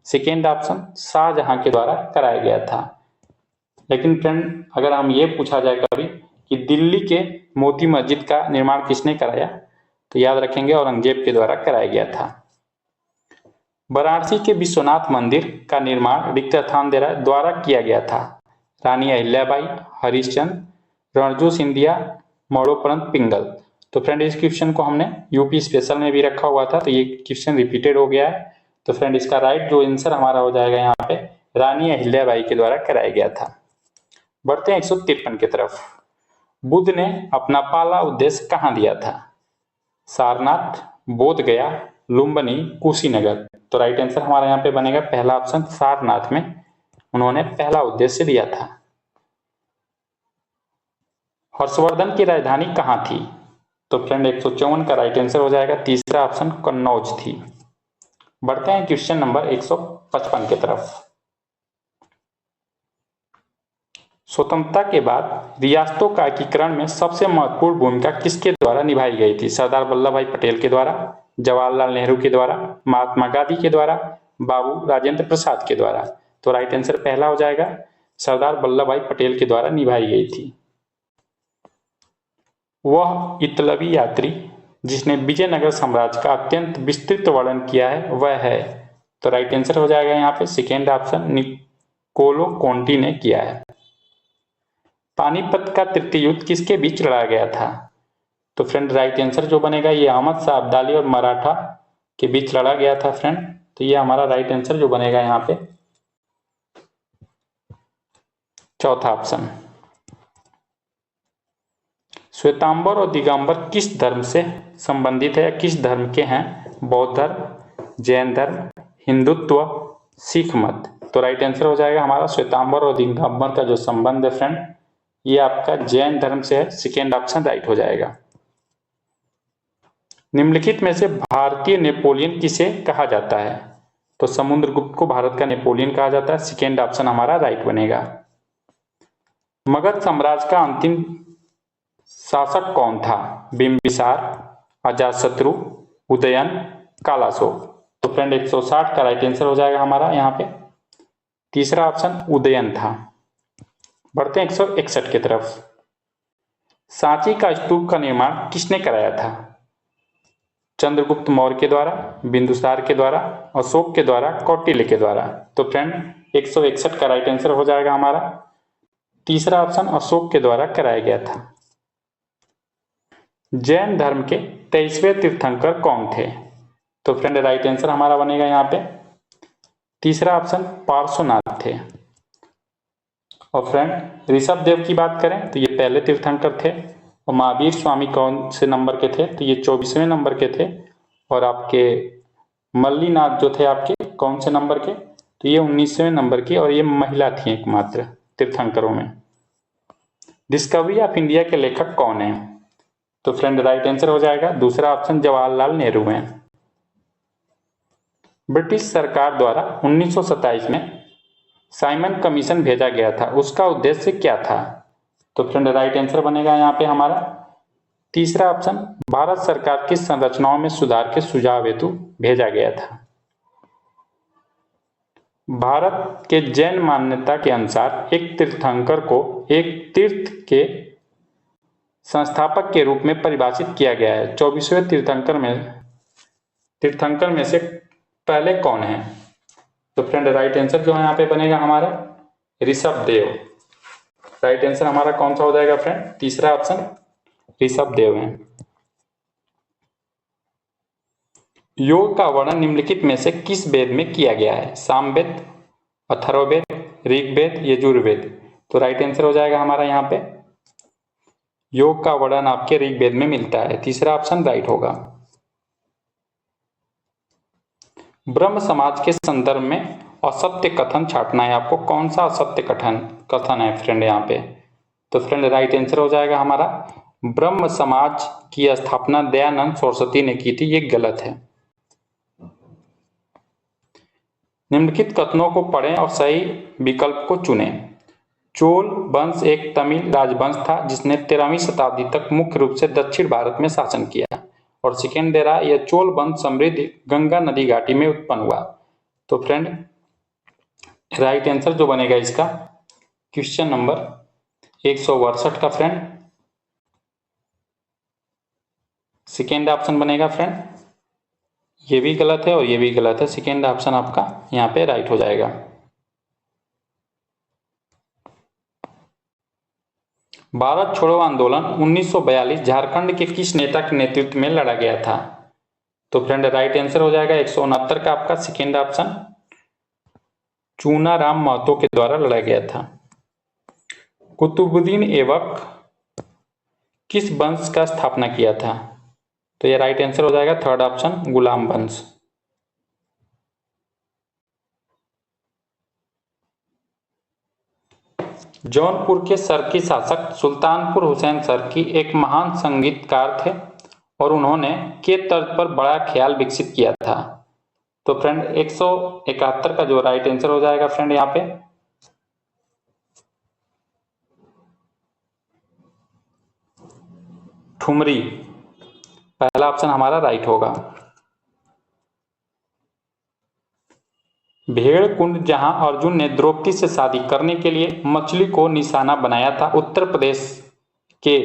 सेकेंड ऑप्शन, शाहजहां के द्वारा कराया गया था। लेकिन फ्रेंड अगर हम ये पूछा जाए कभी कि दिल्ली के मोती मस्जिद का निर्माण किसने कराया, तो याद रखेंगे औरंगजेब के द्वारा कराया गया था। वाराणसी के विश्वनाथ मंदिर का निर्माण रिक्तथानदेरा द्वारा किया गया था? रानी अहिल्याबाई, हरिश्चंद्र, रणजू सिंधिया, मरणोपरांत पिंगल। तो फ्रेंड इस क्वेश्चन को हमने यूपी स्पेशल में भी रखा हुआ था, तो ये क्वेश्चन रिपीटेड हो गया है। तो फ्रेंड इसका राइट जो आंसर हमारा हो जाएगा यहाँ पे रानी अहिल्याबाई के द्वारा कराया गया था। बढ़ते हैं 153 की तरफ। बुद्ध ने अपना पहला उद्देश्य कहाँ दिया था? सारनाथ, बोध गया, लुम्बिनी, कुशीनगर। तो राइट आंसर हमारा यहाँ पे बनेगा पहला ऑप्शन, सारनाथ में उन्होंने पहला उद्देश्य दिया था। हर्षवर्धन की राजधानी कहाँ थी? तो फ्रेंड 154 का राइट आंसर हो जाएगा तीसरा ऑप्शन, कन्नौज थी। बढ़ते हैं क्वेश्चन नंबर 155 की तरफ। स्वतंत्रता के बाद रियासतों का एकीकरण में सबसे महत्वपूर्ण भूमिका किसके द्वारा निभाई गई थी? सरदार वल्लभ भाई पटेल के द्वारा, जवाहरलाल नेहरू के द्वारा, महात्मा गांधी के द्वारा, बाबू राजेंद्र प्रसाद के द्वारा। तो राइट आंसर पहला हो जाएगा सरदार वल्लभ भाई पटेल के द्वारा निभाई गई थी। वह इतालवी यात्री जिसने विजयनगर साम्राज्य का अत्यंत विस्तृत वर्णन किया है वह है? तो राइट आंसर हो जाएगा यहाँ पे सेकेंड ऑप्शन, निकोलो कोंटी ने किया है। पानीपत का तृतीय युद्ध किसके बीच लड़ा गया था? तो फ्रेंड राइट आंसर जो बनेगा ये अहमद शाह अब्दाली और मराठा के बीच लड़ा गया था फ्रेंड। तो ये हमारा राइट आंसर जो बनेगा यहाँ पे चौथा ऑप्शन। श्वेतांबर और दिगंबर किस धर्म से संबंधित है या किस धर्म के हैं? बौद्ध धर्म, जैन धर्म, हिंदुत्व, सिख मत। तो राइट आंसर हो जाएगा हमारा श्वेतांबर और दिगंबर का जो संबंध है फ्रेंड ये आपका जैन धर्म से है। सेकेंड ऑप्शन राइट हो जाएगा। निम्नलिखित में से भारतीय नेपोलियन किसे कहा जाता है? तो समुद्रगुप्त को भारत का नेपोलियन कहा जाता है। सेकेंड ऑप्शन हमारा राइट बनेगा। मगध साम्राज्य का अंतिम शासक कौन था? बिंबिसार, अजातशत्रु, उदयन, कालाशोक। तो फ्रेंड 160 का राइट आंसर हो जाएगा हमारा यहाँ पे तीसरा ऑप्शन, उदयन था। बढ़ते हैं 161 की तरफ। सांची का स्तूप का निर्माण किसने कराया था? चंद्रगुप्त मौर्य के द्वारा, बिंदुसार के द्वारा, अशोक के द्वारा, कौटिल्य के द्वारा। तो फ्रेंड 161 का राइट आंसर हो जाएगा हमारा तीसरा ऑप्शन, अशोक के द्वारा कराया गया था। जैन धर्म के 23वें तीर्थंकर कौन थे? तो फ्रेंड राइट आंसर हमारा बनेगा यहाँ पे तीसरा ऑप्शन, पार्श्वनाथ थे। और फ्रेंड ऋषभ देव की बात करें तो ये पहले तीर्थंकर थे। और महावीर स्वामी कौन से नंबर के थे? तो ये 24वें नंबर के थे। और आपके मल्लीनाथ जो थे आपके कौन से नंबर के? तो ये 19वें नंबर की, और ये महिला थी एकमात्र तीर्थंकरों में। डिस्कवरी ऑफ इंडिया के लेखक कौन है? तो फ्रेंड राइट आंसर हो जाएगा दूसरा ऑप्शन, जवाहरलाल नेहरू हैं। ब्रिटिश सरकार द्वारा 1927 में साइमन कमीशन भेजा गया था, उसका उद्देश्य क्या था? तो फ्रेंड राइट आंसर बनेगा यहाँ पे हमारा तीसरा ऑप्शन, भारत सरकार की संरचनाओं में सुधार के सुझाव हेतु भेजा गया था। भारत के जैन मान्यता के अनुसार एक तीर्थंकर को एक तीर्थ के संस्थापक के रूप में परिभाषित किया गया है। 24वें तीर्थंकर में से पहले कौन है? तो फ्रेंड राइट आंसर जो है यहाँ पे बनेगा हमारा ऋषभ देव। राइट आंसर हमारा कौन सा हो जाएगा फ्रेंड? तीसरा ऑप्शन, ऋषभ देव है। योग का वर्णन निम्नलिखित में से किस वेद में किया गया है? सामवेद, अथर्ववेद, ऋग्वेद, यजुर्वेद। तो राइट आंसर हो जाएगा हमारा यहाँ पे योग का वर्णन आपके ऋग्वेद में मिलता है। तीसरा ऑप्शन राइट होगा। ब्रह्म समाज के संदर्भ में असत्य कथन छाटना है आपको, कौन सा असत्य कथन है फ्रेंड यहाँ पे? तो फ्रेंड राइट आंसर हो जाएगा हमारा ब्रह्म समाज की स्थापना दयानंद सरस्वती ने की थी, ये गलत है। निम्नलिखित कथनों को पढ़ें और सही विकल्प को चुनें। चोल वंश एक तमिल राजवंश था जिसने 13वीं शताब्दी तक मुख्य रूप से दक्षिण भारत में शासन किया। और सेकेंड दे रहा यह चोल वंश समृद्ध गंगा नदी घाटी में उत्पन्न हुआ। तो फ्रेंड राइट आंसर जो बनेगा इसका क्वेश्चन नंबर 162 का फ्रेंड सेकेंड ऑप्शन बनेगा फ्रेंड ये भी गलत है और ये भी गलत है। सेकेंड ऑप्शन आपका यहाँ पे राइट हो जाएगा। भारत छोड़ो आंदोलन 1942 झारखंड के किस नेता के नेतृत्व में लड़ा गया था? तो फ्रेंड राइट आंसर हो जाएगा 169 का आपका सेकेंड ऑप्शन, चूनाराम महतो के द्वारा लड़ा गया था। कुतुबुद्दीन ऐबक किस वंश का स्थापना किया था? तो ये राइट आंसर हो जाएगा थर्ड ऑप्शन, गुलाम वंश। जौनपुर के सरकी शासक सुल्तानपुर हुसैन सरकी एक महान संगीतकार थे और उन्होंने के तर्ज पर बड़ा ख्याल विकसित किया था? तो फ्रेंड 171 का जो राइट आंसर हो जाएगा फ्रेंड यहाँ पे ठुमरी, पहला ऑप्शन हमारा राइट होगा। भेड़ कुंड जहां अर्जुन ने द्रौपदी से शादी करने के लिए मछली को निशाना बनाया था, उत्तर प्रदेश के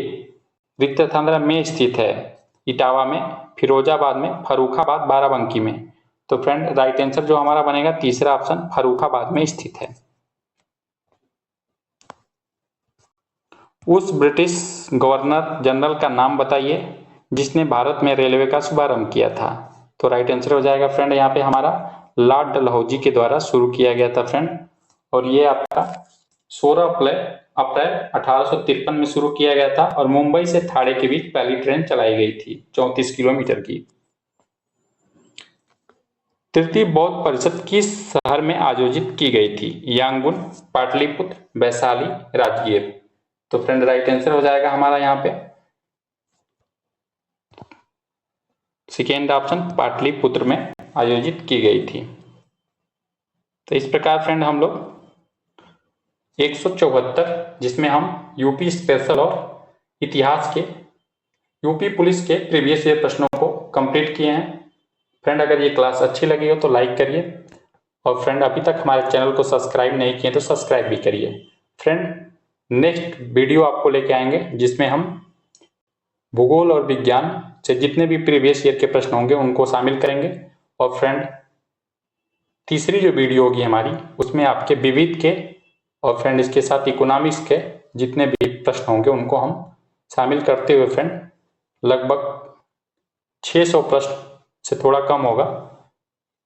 रिक्तथांद्रा में स्थित है? इटावा में, फिरोजाबाद में, फर्रुखाबाद, बाराबंकी में? तो फ्रेंड राइट आंसर जो हमारा बनेगा तीसरा ऑप्शन, फर्रुखाबाद में स्थित है। उस ब्रिटिश गवर्नर जनरल का नाम बताइए जिसने भारत में रेलवे का शुभारंभ किया था? तो राइट आंसर हो जाएगा फ्रेंड यहाँ पे हमारा लॉर्ड डलहौजी के द्वारा शुरू किया गया था फ्रेंड, और ये आपका 16 अप्रैल 1853 में शुरू किया गया था और मुंबई से थाने के बीच पहली ट्रेन चलाई गई थी 34 किलोमीटर की। तृतीय बौद्ध परिषद किस शहर में आयोजित की गई थी? यांगून, पाटलिपुत्र, वैशाली, राजगीर? तो फ्रेंड राइट आंसर हो जाएगा हमारा यहाँ पे सेकेंड ऑप्शन, पाटलिपुत्र में आयोजित की गई थी। तो इस प्रकार फ्रेंड हम लोग 174 जिसमें हम यूपी स्पेशल और इतिहास के यूपी पुलिस के प्रीवियस ईयर प्रश्नों को कंप्लीट किए हैं। फ्रेंड अगर ये क्लास अच्छी लगी हो तो लाइक करिए और फ्रेंड अभी तक हमारे चैनल को सब्सक्राइब नहीं किए तो सब्सक्राइब भी करिए। फ्रेंड नेक्स्ट वीडियो आपको लेके आएंगे जिसमें हम भूगोल और विज्ञान से जितने भी प्रीवियस ईयर के प्रश्न होंगे उनको शामिल करेंगे। और फ्रेंड तीसरी जो वीडियो होगी हमारी उसमें आपके विविध के और फ्रेंड इसके साथ इकोनॉमिक्स के जितने भी प्रश्न होंगे उनको हम शामिल करते हुए फ्रेंड लगभग 600 प्रश्न से थोड़ा कम होगा,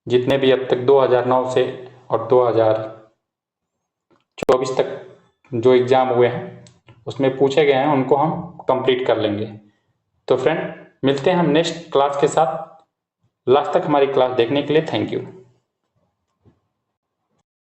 जितने भी अब तक 2009 से और 2024 तक जो एग्जाम हुए हैं उसमें पूछे गए हैं उनको हम कंप्लीट कर लेंगे। तो फ्रेंड मिलते हैं हम नेक्स्ट क्लास के साथ। लास्ट तक हमारी क्लास देखने के लिए थैंक यू।